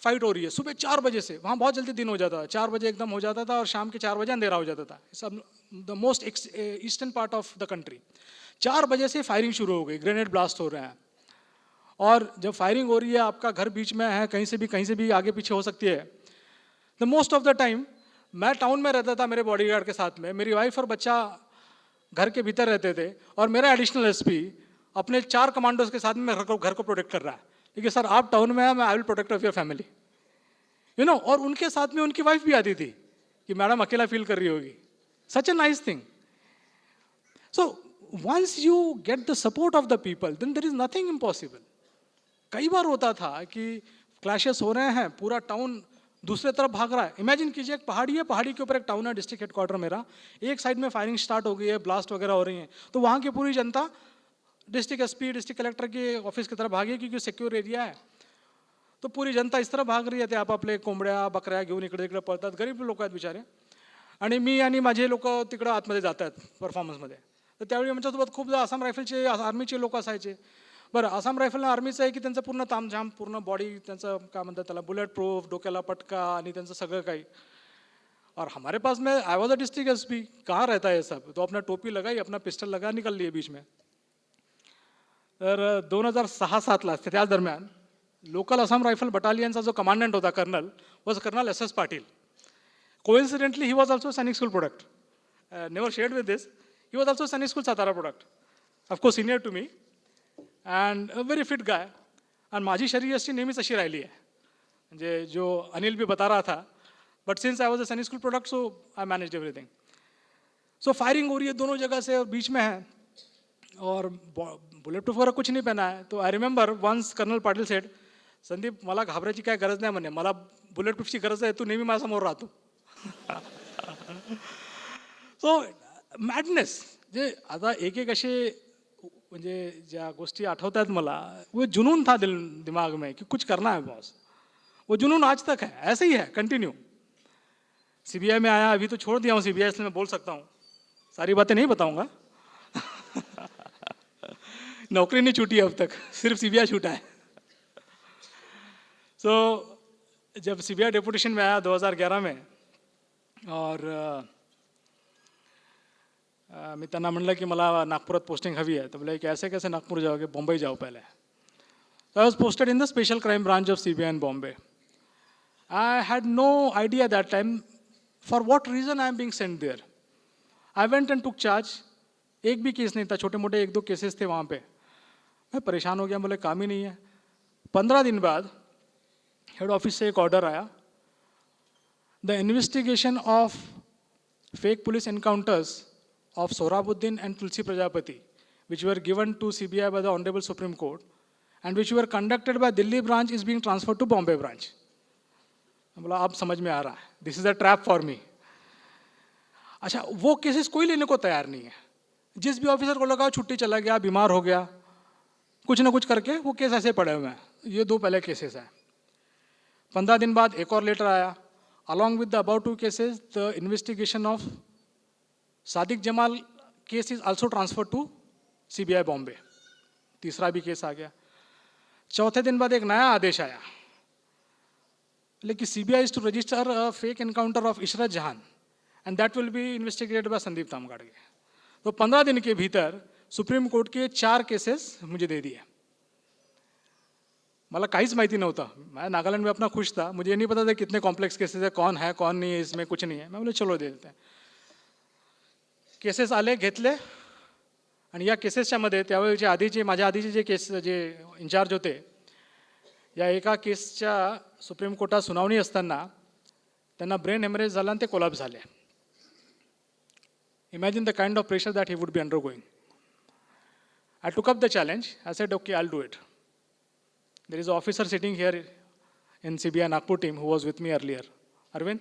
फाइट हो रही है सुबह 4 बजे से, वहाँ बहुत जल्दी दिन हो जाता था, 4 बजे एकदम हो जाता था और शाम के 4 बजे अंधेरा हो जाता था. सब the most eastern part of the country. 4 बजे से फायरिंग शुरू हो गई, ग्रेनेड ब्लास्ट हो रहे हैं. और जब फायरिंग हो रही है, आपका घर बीच में है, कहीं से भी आगे पीछे हो सकती है. The most of the time मैं टाउन में रहता था मेरे बॉडीगार्ड के साथ में, मेरी वाइफ और बच्चा घर के भीतर रहते थे, और मेरा एडिशनल SP अपने 4 कमांडोज के साथ में घर को प्रोटेक्ट कर रहा है. ठीक है सर, आप टाउन में हैं, मैं I will protect of your family, you know. और उनके साथ में उनकी वाइफ भी आती थी कि मैडम अकेला फील कर रही होगी. Such a nice thing. So once you get the support of the people, then there is nothing impossible. कई बार होता था कि क्लैशेस हो रहे हैं, पूरा टाउन दूसरे तरफ भाग रहा है. इमेजिन कीजिए एक पहाड़ी है, पहाड़ी के ऊपर एक टाउन है, डिस्ट्रिक्ट हेडक्वार्टर मेरा, एक साइड में फायरिंग स्टार्ट हो गई है, ब्लास्ट वगैरह हो रही है, तो वहाँ की पूरी जनता डिस्ट्रिक्ट एसपी, डिस्ट्रिक्ट कलेक्टर के ऑफिस की तरफ भागी क्योंकि सिक्योर एरिया है. तो पूरी जनता इस तरफ भाग रही आहे, ते आपापले कोंबड्या बकऱ्या घेऊन इकडे तिकडे पळतात. गरीब लोक आहेत बिचारे, आणि मी आणि माझे लोक तिकडं आतमध्ये जात आहेत परफॉर्मन्समध्ये. तर त्यावेळी आमच्यासोबत खूपदा आसाम रायफलचे आर्मीचे लोक असायचे. बरं, आसाम रायफल आर्मीचं आहे की त्यांचं पूर्ण तामझाम, पूर्ण बॉडी त्यांचं काय म्हणतात त्याला, बुलेट प्रूफ, डोक्याला पटका आणि त्यांचं सगळं काही. और हमारे पास में आई वॉज अ डिस्ट्रिक्ट एसपी, कहाँ रहता है ये सब. तो अपना टोपी लगाई, अपना पिस्टल लगा, निकल लिए बीच में. तर 2006-07ला त्याच दरम्यान लोकल आसाम रायफल बटालियनचा जो कमांडंट होता colonel, was colonel SS Patil. Coincidentally he was also Sainik school product. Never shared with this. He was also Sainik school Satara product. Of course senior to me and a very fit guy. आणि माझी शरीरयष्टी नेहमीच अशी राहिली आहे, म्हणजे जो अनिल भी बता रहा था. But since I was a Sainik school product, so I manage everything. So firing हो रही है दोनों जगह से और बीच में है, और बुलेट प्रूफ वगैरह कुछ नहीं पहना है. तो I remember once colonel Patil said, Sandeep मला घाबरायची काय गरज नाही म्हणे, मला बुलेट प्रूफची गरज आहे, तू नेहमी माझ्यासमोर राहतो. सो मॅडनेस, जे आता एक एक असे म्हणजे ज्या गोष्टी आठवत आहेत मला, वो जुनून था दिमाग में कि कुछ करना है बॉस. वो जुनून आज तक है, ऐसे ही है, कंटिन्यू. CBI में आया, अभी तो छोड़ दिया हूँ CBI, इसलिए मैं बोल सकता हूँ, सारी बातें नहीं बताऊँगा. नौकरी नहीं छूटी अब तक, सिर्फ CBI छूटा है. सो जब CBI डेपुटेशन में आया 2011 में, और मी त्यांना म्हणलं की मला नागपुरात पोस्टिंग हवी आहे. तर बोले की ऐसे कैसे नागपुर जाओगे, बॉम्बे जाओ पहले. So I was posted in the special crime branch of CBI in Bombay. I had no idea that time for what reason I am being sent there. I went and took charge. एक भी केस नहीं था, छोटे मोटे 1-2 cases थे वहाँ पे. मैं परेशान हो गया, बोले काम ही नहीं है. 15 दिन बाद हेड ऑफिस से एक ऑर्डर आया, the investigation of fake police encounters of Sohrabuddin and Tulsi Prajapati, which were given to CBI by the Honorable Supreme Court and which were conducted by Delhi branch, is being transferred to Bombay branch. बोला अब समझ में आ रहा है, this is a trap for me. अच्छा, वो cases कोई लेने को तैयार नहीं है. जिस भी ऑफिसर को लगा छुट्टी चला गया, बीमार हो गया, कुछ ना कुछ करके वो केस ऐसे पड़े हुए हैं. ये 2 पहले केसेस हैं. 15 दिन बाद एक और लेटर आया, along with the above 2 cases, the investigation of Sadiq Jamal case is also transfer to CBI Bombay. तीसरा भी केस आ गया. चौथे दिन बाद एक नया आदेश आया, लेकिन CBI is to register a fake encounter of Ishrat Jahan and that will be investigated by Sandeep Tamgadge. तो 15 दिन के भीतर सुप्रीम कोर्ट के 4 केसेस मुझे दे दिए. मला काहीच माहिती नव्हतं. मैं नागालैंड में अपना खुश था, मुझे ये नहीं पता था कितने कॉम्प्लेक्स केसेस है, कौन है कौन नहीं है, इसमें कुछ नहीं है. मैं बोले चलो दे देते हैं. केसेस आले, घेतले, आणि या केसेसच्या मध्ये त्यावेळेचे आधीचे माझ्या आधीचे जे केस जे इन्चार्ज होते, या एका केसच्या सुप्रीम कोर्टात सुनावणी असताना त्यांना ब्रेन हेमरेज झाला आणि ते कोलॅप्स झाले. Imagine the kind of pressure that he would be undergoing. I took up the challenge. I said okay, I will do it. There is a officer sitting here in CBI Nagpur team who was with me earlier. Arvind,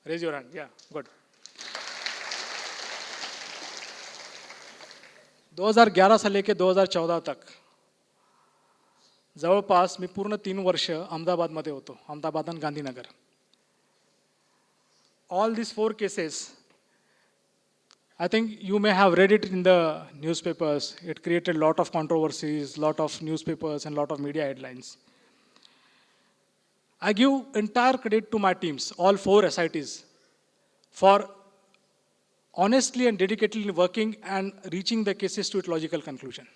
raise your hand. Yeah, good. 2011 से लेके 2014 तक जवळपास मी पूर्ण 3 वर्ष अहमदाबादमध्ये होतो, अहमदाबाद आणि Gandhinagar. All these 4 cases, I think you may have read it in the newspapers. It created lot of controversies, lot of newspapers and lot of media headlines. I give entire credit to my teams, all 4 SITs, for honestly and dedicatedly working and reaching the cases to its logical conclusion.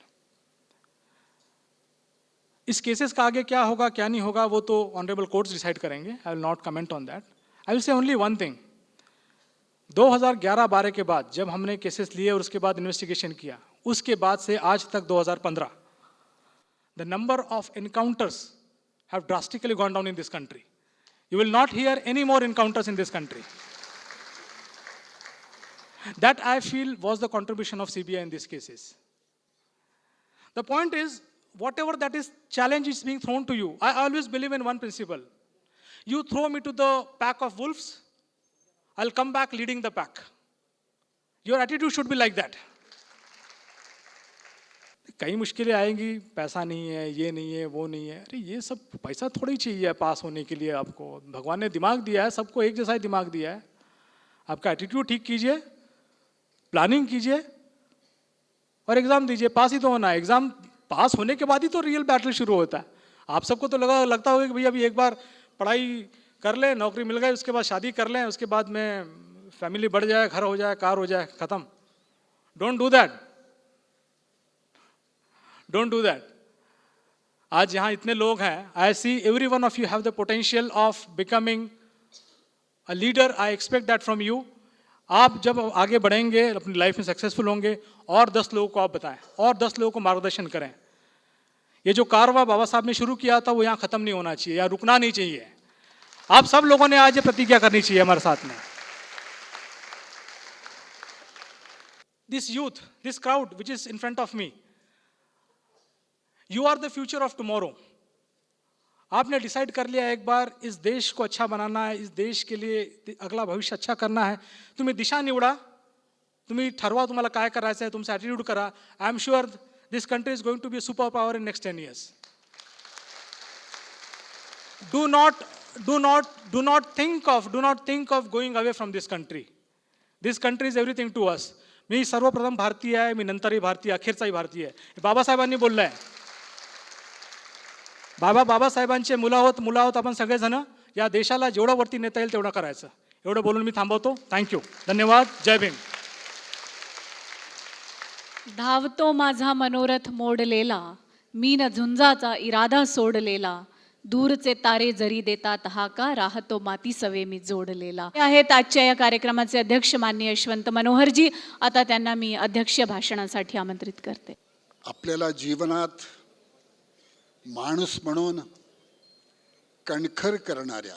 Is cases का आगे क्या होगा क्या नहीं होगा वो तो honourable courts decide करेंगे. I will not comment on that. I will say only one thing. 2011-12 के बाद जब हमने केसेस लिए और उसके बाद इन्वेस्टिगेशन किया, उसके बाद से आज तक 2015, the number of encounters have drastically gone down in this country. You will not here any more encounters in this country. That I feel was the contribution of CBI in these cases. The point is, whatever that is challenge is being thrown to you, I always believe in one principle. You throw me to the pack of wolves, I'll come back leading the pack. Your attitude should be like that. कई मुश्किलें आएंगी, पैसा नहीं है, ये नहीं है, वो नहीं है। अरे ये सब पैसा थोड़ा ही चाहिए पास होने के लिए आपको। भगवान ने दिमाग दिया है, सबको एक जैसा ही दिमाग दिया है। आपका एटीट्यूड ठीक कीजिए, प्लानिंग कीजिए और एग्ज़ाम दीजिए। पास ही तो होना है। एग्ज़ाम पास होने के बाद ही तो रियल बैटल शुरू होता है। आप सबको तो लगता होगा कि भैया अभी एक बार पढ़ाई कर लें, नौकरी मिल गई, उसके बाद शादी कर लें, उसके बाद में फैमिली बढ़ जाए, घर हो जाए, कार हो जाए, ख़त्म। Don't do that, don't do that. आज यहाँ इतने लोग हैं, I see every one of you have the potential of becoming a leader. I expect that from you. आप जब आगे बढ़ेंगे, अपनी लाइफ में सक्सेसफुल होंगे, और 10 लोगों को आप बताएं, और 10 लोगों को मार्गदर्शन करें। ये जो कारवां बाबा साहब ने शुरू किया था, वो यहाँ खत्म नहीं होना चाहिए, या रुकना नहीं चाहिए। आप सब लोगों ने आज ये प्रतिज्ञा करनी चाहिए हमारे साथ में। This youth, this crowd which is in front of me, you are the future of tomorrow. आपने डिसाइड कर लिया एक बार, इस देश को अच्छा बनाना है, इस देश के लिए अगला भविष्य अच्छा करना है। तुम्ही दिशा निवडा, तुम्ही ठरवा तुम्हाला काय करायचं आहे, तुमचा ॲटिट्यूड करा। I am sure this country is going to be a super power in next 10 years. Do not think of going away from this country. This country is everything to us. मी सर्वप्रथम भारतीय आहे, मी नंतरही भारतीय, अखेरचाही भारतीय आहे. हे बाबासाहेबांनी बोललं आहे. बाबासाहेबांचे मुलं आहोत आपण सगळेजण. या देशाला जेवढं वरती नेता येईल तेवढं करायचं. एवढं बोलून मी थांबवतो. थँक्यू, धन्यवाद, जय भीम. धावतो माझा मनोरथ मोडलेला, मी न झुंजाचा इरादा सोडलेला, दूरचे तारे जरी देतात हाका, राहतो माती सवे मी जोडलेला. हे आहेत आजच्या या कार्यक्रमाचे अध्यक्ष माननीय यशवंत मनोहरजी. आता त्यांना मी अध्यक्षीय भाषणासाठी आमंत्रित करते. आपल्याला जीवनात माणूस म्हणून कणखर करणाऱ्या,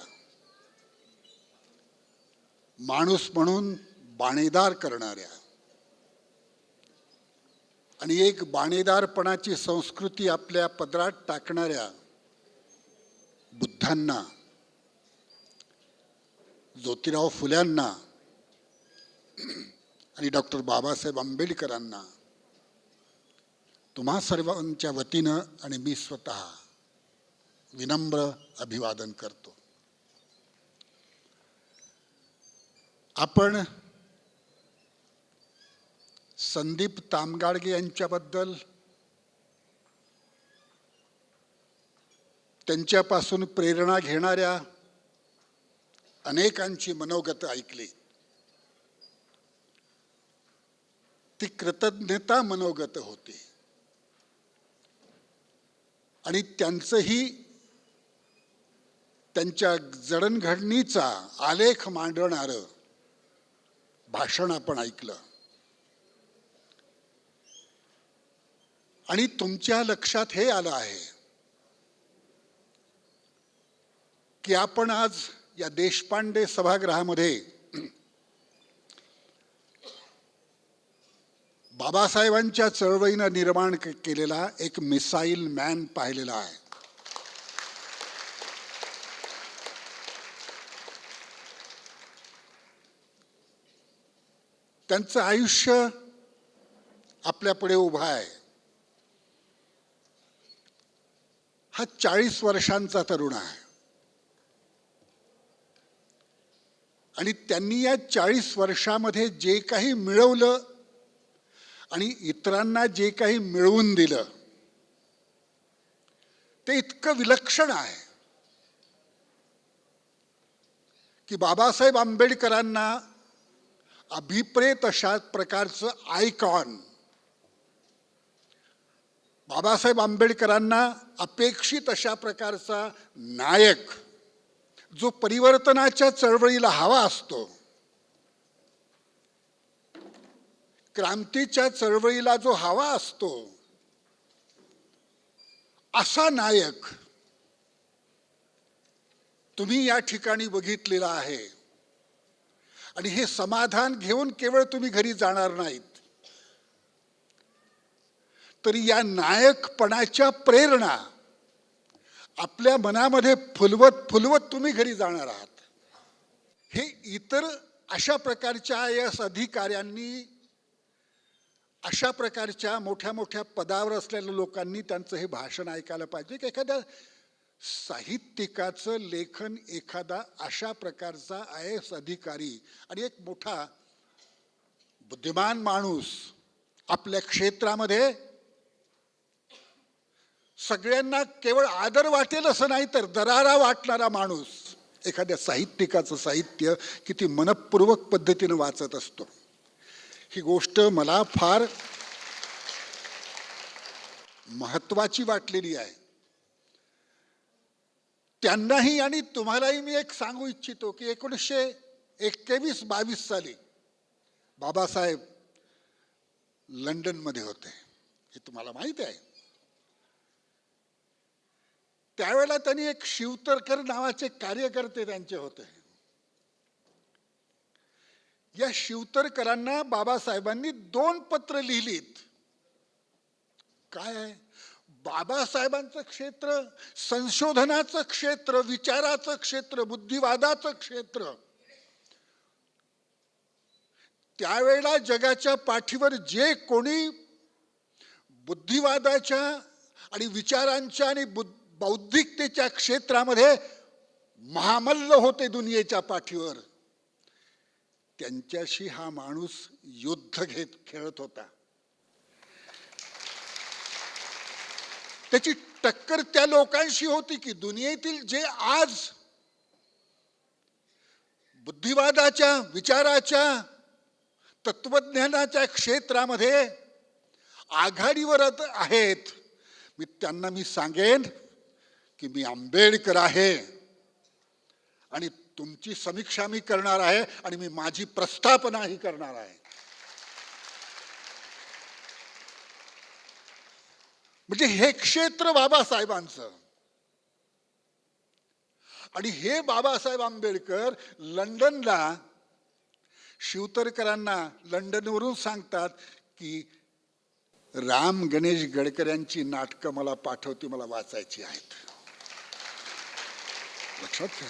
माणूस म्हणून बाणेदार करणाऱ्या आणि एक बाणेदारपणाची संस्कृती आपल्या पदरात टाकणाऱ्या बुद्धांना, ज्योतिराव फुल्यांना आणि डॉक्टर बाबासाहेब आंबेडकरांना तुम्हा सर्वांच्या वतीनं आणि मी स्वतः विनम्र अभिवादन करतो. आपण संदीप तामगाडगे यांच्याबद्दल, त्यांच्यापासून प्रेरणा घेणाऱ्या अनेकांची मनोगत ऐकली. ती कृतज्ञता मनोगत होती आणि त्यांचंही त्यांच्या जडणघडणीचा आलेख मांडणारं भाषण आपण ऐकलं. आणि तुमच्या लक्षात हे आलं आहे की आपण आज या देशपांडे सभागृहामध्ये बाबासाहेबांच्या चळवळीनं निर्माण केलेला एक मिसाईल मॅन पाहिलेला आहे. त्यांचं आयुष्य आपल्यापुढे उभं आहे. हा 40 वर्षांचा तरुण आहे आणि त्यांनी या 40 वर्षामध्ये जे काही मिळवलं आणि इतरांना जे काही मिळवून दिलं ते इतकं विलक्षण आहे की बाबासाहेब आंबेडकरांना अभिप्रेत अशा प्रकारचं आयकॉन, बाबासाहेब आंबेडकरांना अपेक्षित अशा प्रकारचा नायक, जो परिवर्तनाच्या चळवळीला हवा असतो, क्रांतीच्या चळवळीला जो हवा असतो, असा नायक तुम्ही या ठिकाणी बघितलेला आहे. आणि हे समाधान घेऊन केवळ तुम्ही घरी जाणार नाहीत, तर या नायकपणाच्या प्रेरणा आपल्या मनामध्ये फुलवत फुलवत तुम्ही घरी जाणार आहात. हे इतर अशा प्रकारच्या IAS अधिकाऱ्यांनी, अशा प्रकारच्या मोठ्या मोठ्या पदावर असलेल्या लोकांनी त्यांचं हे भाषण ऐकायला पाहिजे की एखाद्या साहित्यिकाचं लेखन, एखादा अशा प्रकारचा IAS अधिकारी आणि एक मोठा बुद्धिमान माणूस आपल्या क्षेत्रामध्ये सगळ्यांना केवळ आदर वाटेल असं नाही तर दरारा वाटणारा माणूस, एखाद्या साहित्यिकाचं साहित्य किती मनपूर्वक पद्धतीनं वाचत असतो, ही गोष्ट मला फार महत्वाची वाटलेली आहे. त्यांनाही आणि तुम्हालाही मी एक सांगू इच्छितो की 1921-22 साली बाबासाहेब लंडनमध्ये होते, हे तुम्हाला माहिती आहे. त्यावेळेला त्यांनी एक शिवतरकर नावाचे कार्यकर्ते त्यांचे होते. या शिवतरकरांना बाबासाहेबांनी 2 पत्र लिहिलीत. काय आहे? बाबासाहेबांचं क्षेत्र, संशोधनाचं क्षेत्र, विचाराचं क्षेत्र, बुद्धिवादाचं क्षेत्र, त्यावेळेला जगाच्या पाठीवर जे कोणी बुद्धिवादाच्या आणि विचारांच्या आणि बौद्धिकतेच्या क्षेत्रामध्ये महामल्ल होते दुनियेच्या पाठीवर, त्यांच्याशी हा माणूस युद्ध खेळत होता. त्याची टक्कर त्या लोकांशी होती की दुनियेतील जे आज बुद्धिवादाच्या, विचाराच्या, तत्वज्ञानाच्या क्षेत्रामध्ये आघाडीवर आहेत. त्यांना मी सांगेन की मी आंबेडकर आहे आणि तुमची समीक्षा मी करणार आहे आणि मी माझी प्रस्थापनाही करणार आहे. म्हणजे हे क्षेत्र बाबासाहेबांचं. आणि हे बाबासाहेब आंबेडकर लंडनला शिवतरकरांना लंडनवरून सांगतात की राम गणेश गडकर यांची नाटकं मला पाठवती, मला वाचायची आहेत. लक्षात घ्या.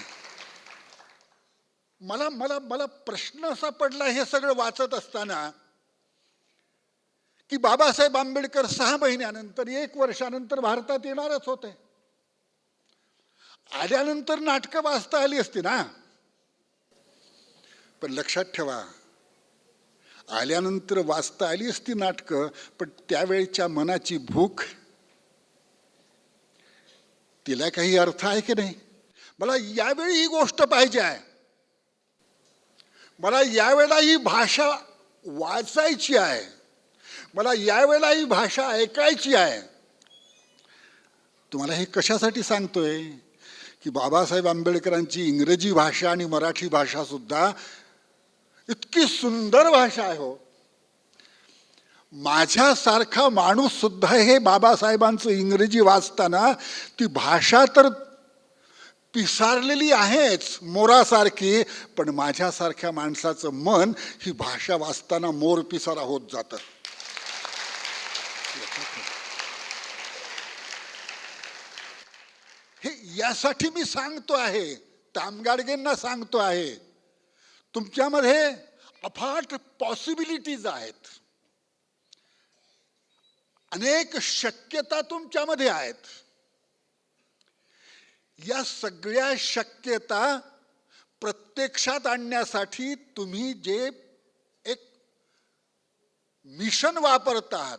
मला मला मला प्रश्न असा पडला हे सगळं वाचत असताना की बाबासाहेब आंबेडकर 6 महिन्यानंतर, 1 वर्षानंतर भारतात येणारच होते. आल्यानंतर नाटकं वाचता आली असती ना. पण लक्षात ठेवा, आल्यानंतर वाचता आली असती नाटकं, पण त्यावेळच्या मनाची भूक, तिला काही अर्थ आहे की नाही? मला यावेळी ही गोष्ट पाहिजे आहे. मला यावेळेला ही भाषा वाचायची आहे. मला यावेळेला ही भाषा ऐकायची आहे. तुम्हाला हे कशासाठी सांगतोय की बाबासाहेब आंबेडकरांची इंग्रजी भाषा आणि मराठी भाषा सुद्धा इतकी सुंदर भाषा आहे हो. माझ्यासारखा माणूस सुद्धा हे बाबासाहेबांचं इंग्रजी वाचताना ती भाषा तर पिसारलेली आहेच मोरासारखी, पण माझ्यासारख्या माणसाचं मन ही भाषा वाचताना मोर पिसारा होत जातं. हे यासाठी मी सांगतो आहे, तामगाडगेंना सांगतो आहे, तुमच्यामध्ये अफाट पॉसिबिलिटीज आहेत, अनेक शक्यता तुमच्यामध्ये आहेत. या सगळ्या शक्यता प्रत्यक्षात आणण्यासाठी तुम्ही जे एक मिशन वापरतात,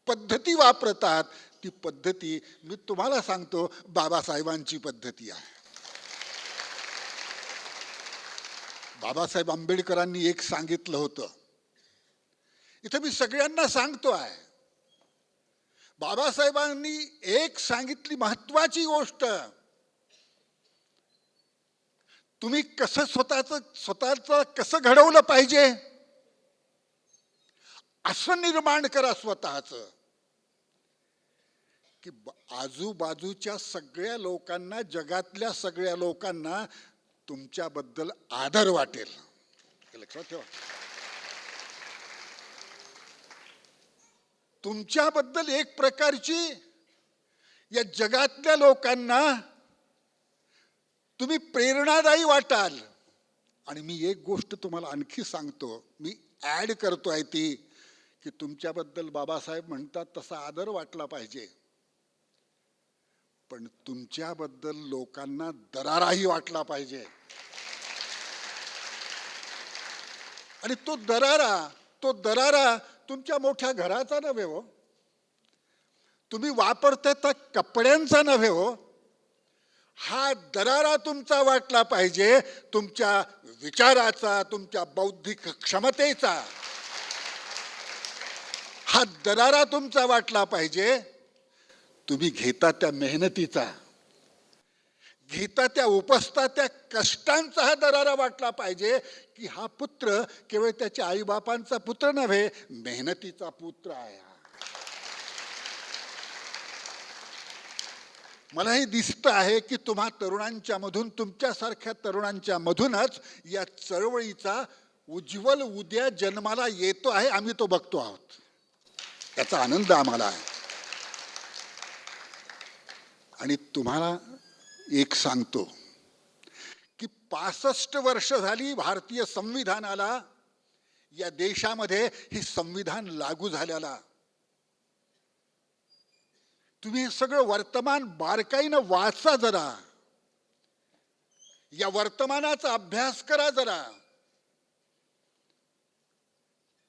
पद्धती वापरतात, ती पद्धती मी तुम्हाला सांगतो बाबासाहेबांची पद्धती आहे. बाबासाहेब आंबेडकरांनी एक सांगितलं होतं, इथं मी सगळ्यांना सांगतो आहे. बाबासाहेबांनी एक सांगितली महत्वाची गोष्ट, तुम्ही कसं स्वतःचं कसं घडवलं पाहिजे, असं निर्माण करा स्वतःचं की आजूबाजूच्या सगळ्या लोकांना, जगातल्या सगळ्या लोकांना तुमच्याबद्दल आदर वाटेल. हे लक्षात ठेवा. तुमच्याबद्दल एक प्रकारची या जगातल्या लोकांना तुम्ही प्रेरणादायी वाटाल. आणि मी एक गोष्ट तुम्हाला आणखी सांगतो, मी ॲड करतो आहे ती, की तुमच्याबद्दल बाबासाहेब म्हणतात तसा आदर वाटला पाहिजे, पण तुमच्याबद्दल लोकांना दराराही वाटला पाहिजे. आणि तो दरारा तुमच्या मोठ्या घराचा नव्हे हो, तुम्ही वापरता त्या कपड्यांचा नव्हे हो, हा दरारा तुमचा वाटला पाहिजे तुमच्या विचाराचा, तुमच्या बौद्धिक क्षमतेचा. हा दरारा तुमचा वाटला पाहिजे तुम्ही घेता त्या मेहनतीचा, घेता त्या उपसता त्या कष्टांचा हा दरारा वाटला पाहिजे की हा पुत्र केवळ त्याच्या आईबापांचा पुत्र नव्हे, मेहनतीचा पुत्र आहे. मला हे दिसतं आहे की तुम्हा तरुणांच्या मधून, तुमच्यासारख्या तरुणांच्या मधूनच या चळवळीचा उज्ज्वल उद्या जन्माला येतो आहे. आम्ही तो बघतो आहोत, याचा आनंद आम्हाला आहे. आणि तुम्हाला एक सांगतो की 65 वर्ष झाली भारतीय संविधानाला, या देशामध्ये हे संविधान लागू झालेला. तुम्ही हे सगळं वर्तमान बारकाईनं वाचा जरा, या वर्तमानाचा अभ्यास करा जरा.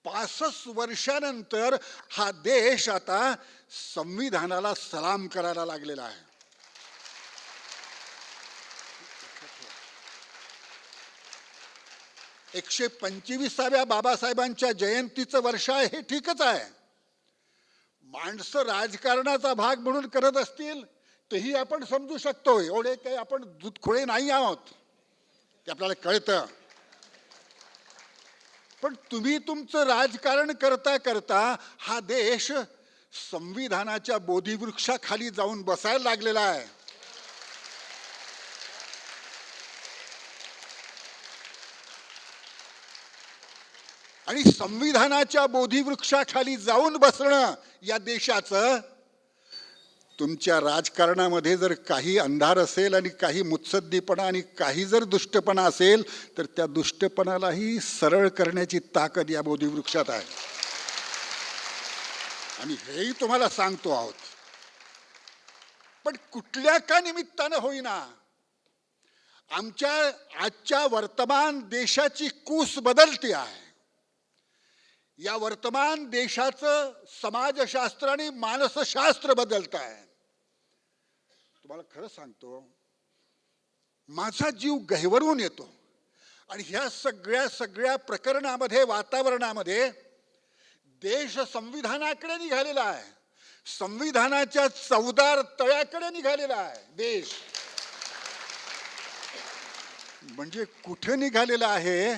65 वर्षानंतर हा देश आता संविधानाला सलाम करायला लागलेला आहे. 125व्या बाबासाहेबांच्या जयंतीचं वर्ष आहे, हे ठीकच आहे. माणसं राजकारणाचा भाग म्हणून करत असतील तेही आपण समजू शकतो. एवढे काही आपण दूधखोळे नाही आहोत, ते आपल्याला कळतं. पण तुम्ही तुमचं राजकारण करता करता हा देश संविधानाच्या बोधिवृक्षाखाली जाऊन बसायला लागलेला आहे. आणि संविधानाच्या बोधिवृक्षाखाली जाऊन बसणं या देशाचं, तुमच्या राजकारणामध्ये जर काही अंधार असेल आणि काही मुत्सद्दीपणा आणि काही जर दुष्टपणा असेल तर त्या दुष्टपणालाही सरळ करण्याची ताकद या बोधिवृक्षात आहे. आणि हेही तुम्हाला सांगतो आहोत. पण कुठल्या का निमित्तानं होईना आमच्या आजच्या वर्तमान देशाची कूस बदलते आहे. या वर्तमान देशाचं समाजशास्त्र आणि मानसशास्त्र बदलत आहे. तुम्हाला खरं सांगतो, माझा जीव गहिवरून येतो. आणि ह्या सगळ्या प्रकरणामध्ये, वातावरणामध्ये देश संविधानाकडे निघालेला आहे, संविधानाच्या चवदार तळ्याकडे निघालेला आहे देश. म्हणजे कुठे निघालेला आहे?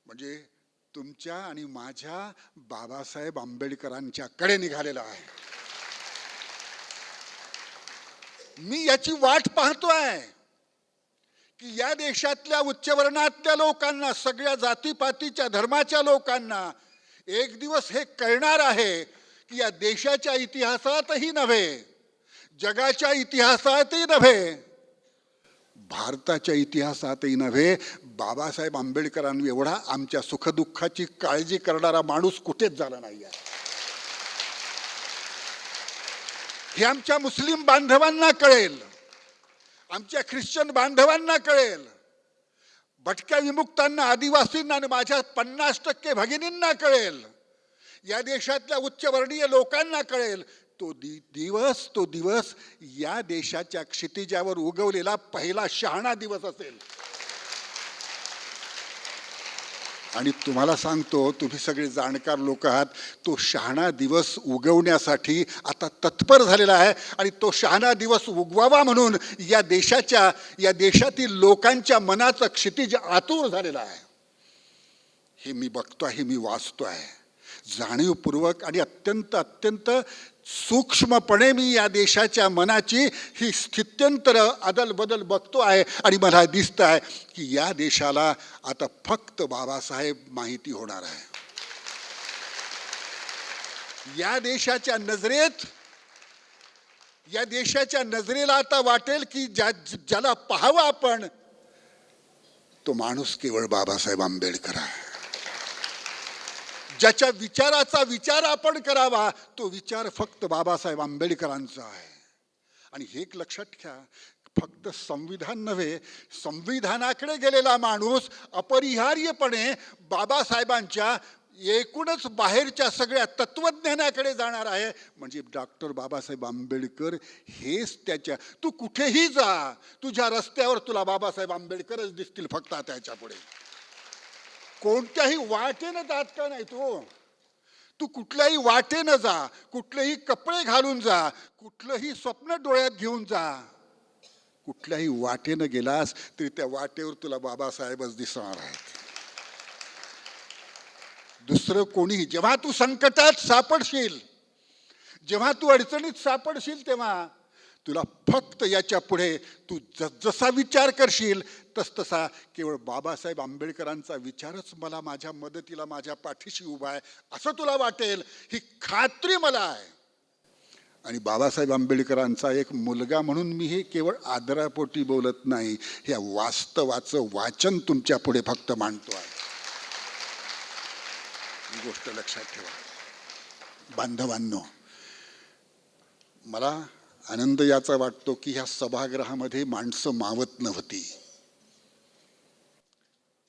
म्हणजे तुमच्या आणि माझ्या बाबासाहेब आंबेडकरांच्या कडे निघालेला आहे. मी याची वाट पाहतोय की या देशातल्या उच्चवर्णातल्या लोकांना, सगळ्या जातीपातीच्या धर्माच्या लोकांना एक दिवस हे कळणार आहे की या देशाच्या इतिहासातही नव्हे, जगाच्या इतिहासातही नव्हे, भारताच्या इतिहासातही नव्हे, बाबासाहेब आंबेडकरांनी एवढा आमच्या सुखदुःखाची काळजी करणारा माणूस कुठेच झाला नाही आहे. हे आमच्या मुस्लिम बांधवांना कळेल, आमच्या ख्रिश्चन बांधवांना कळेल, भटक्या विमुक्तांना, आदिवासींना आणि माझ्या 50% भगिनींना कळेल, या देशातल्या उच्चवर्णीय लोकांना कळेल. तो दिवस या देशाच्या क्षितिजावर उगवलेला पहिला शहाणा दिवस असेल. आणि तुम्हाला सांगतो, तुम्ही सगळे जाणकार लोक आहात, तो शहाणा दिवस उगवण्यासाठी आता तत्पर झालेला आहे. आणि तो शहाणा दिवस उगवावा म्हणून या देशातील लोकांच्या मनाचं क्षितिज आतुर झालेलं आहे. हे मी बघतो आहे, मी वाचतो आहे. जाणीवपूर्वक आणि अत्यंत अत्यंत सूक्ष्मपणे मी या देशाच्या मनाची ही स्थित्यंतर अदलबदल बघतो आहे आणि मला दिसतं आहे की या देशाला आता फक्त बाबासाहेब माहिती होणार आहे. या देशाच्या नजरेला आता वाटेल की ज्याला पाहावं आपण तो माणूस केवळ बाबासाहेब आंबेडकर आहे. ज्याच्या विचाराचा विचार आपण करावा तो विचार फक्त बाबासाहेब आंबेडकरांचा आहे. आणि हे एक लक्षात घ्या, फक्त संविधान नव्हे, संविधानाकडे गेलेला माणूस अपरिहार्यपणे बाबासाहेबांच्या एकूणच बाहेरच्या सगळ्या तत्वज्ञानाकडे जाणार आहे. म्हणजे डॉक्टर बाबासाहेब आंबेडकर हेच त्याच्या, तू कुठेही जा, तुझ्या रस्त्यावर तुला बाबासाहेब आंबेडकरच दिसतील फक्त त्याच्या पुढे. कोणत्याही वाटेनं जात का नाही तू कुठल्याही वाटेनं जा, कुठलेही कपडे घालून जा, कुठलंही स्वप्न डोळ्यात घेऊन जा, कुठल्याही वाटेनं गेलास तरी त्या वाटेवर तुला बाबासाहेबच दिसणार आहेत. दुसरं कोणीही, जेव्हा तू संकटात सापडशील, जेव्हा तू अडचणीत सापडशील, तेव्हा तुला फक्त याच्या पुढे तू जसा विचार करशील तसा केवळ बाबासाहेब आंबेडकरांचा विचारच मला माझ्या मदतीला, माझ्या पाठीशी उभा आहे असं तुला वाटेल, ही खात्री मला आहे. आणि बाबासाहेब आंबेडकरांचा एक मुलगा म्हणून मी हे केवळ आदरापोटी बोलत नाही, ह्या वास्तवाचं वाचन तुमच्या पुढे फक्त मांडतो आहे. ही गोष्ट लक्षात ठेवा. बांधवांनो, मला आनंद याचा वाटतो की ह्या सभागृहामध्ये माणसं मावत नव्हती.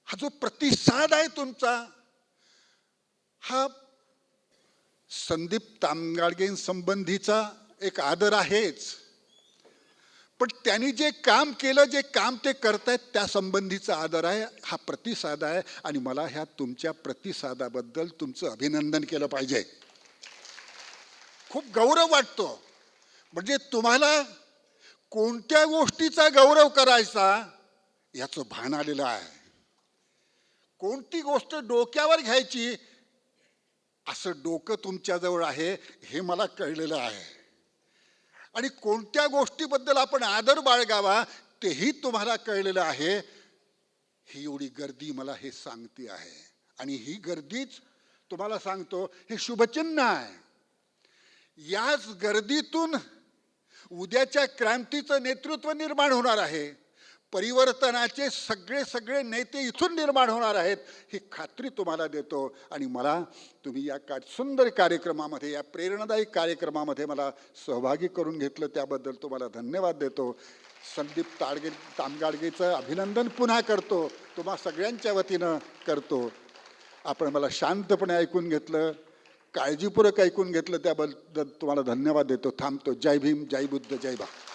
हा जो प्रतिसाद आहे तुमचा, हा संदीप तामगाडगेंसंबंधीचा एक आदर आहेच, पण त्यांनी जे काम केलं, जे काम ते करतायत त्या संबंधीचा आदर आहे, हा प्रतिसाद आहे. आणि मला ह्या तुमच्या प्रतिसादाबद्दल तुमचं अभिनंदन केलं पाहिजे. खूप गौरव वाटतो. म्हणजे तुम्हाला कोणत्या गोष्टीचा गौरव करायचा याचं भान आलेलं आहे. कोणती गोष्ट डोक्यावर घ्यायची असं डोकं तुमच्याजवळ आहे हे मला कळलेलं आहे. आणि कोणत्या गोष्टीबद्दल आपण आदर बाळगावा तेही तुम्हाला कळलेलं आहे. ही एवढी गर्दी मला हे सांगते आहे. आणि ही गर्दीच तुम्हाला सांगतो हे शुभचिन्ह आहे. याच गर्दीतून उद्याच्या क्रांतीचं नेतृत्व निर्माण होणार आहे. परिवर्तनाचे सगळे नेते इथून निर्माण होणार आहेत, ही खात्री तुम्हाला देतो. आणि मला तुम्ही या सुंदर कार्यक्रमामध्ये, या प्रेरणादायी कार्यक्रमामध्ये मला सहभागी करून घेतलं त्याबद्दल तुम्हाला धन्यवाद देतो. संदीप तामगाडगेचं अभिनंदन पुन्हा करतो, तुम्हा सगळ्यांच्या वतीनं करतो. आपण मला शांतपणे ऐकून घेतलं, काळजीपूर्वक ऐकून घेतलं त्याबद्दल तुम्हाला धन्यवाद देतो. थांबतो. जय भीम, जय बुद्ध, जय भारत.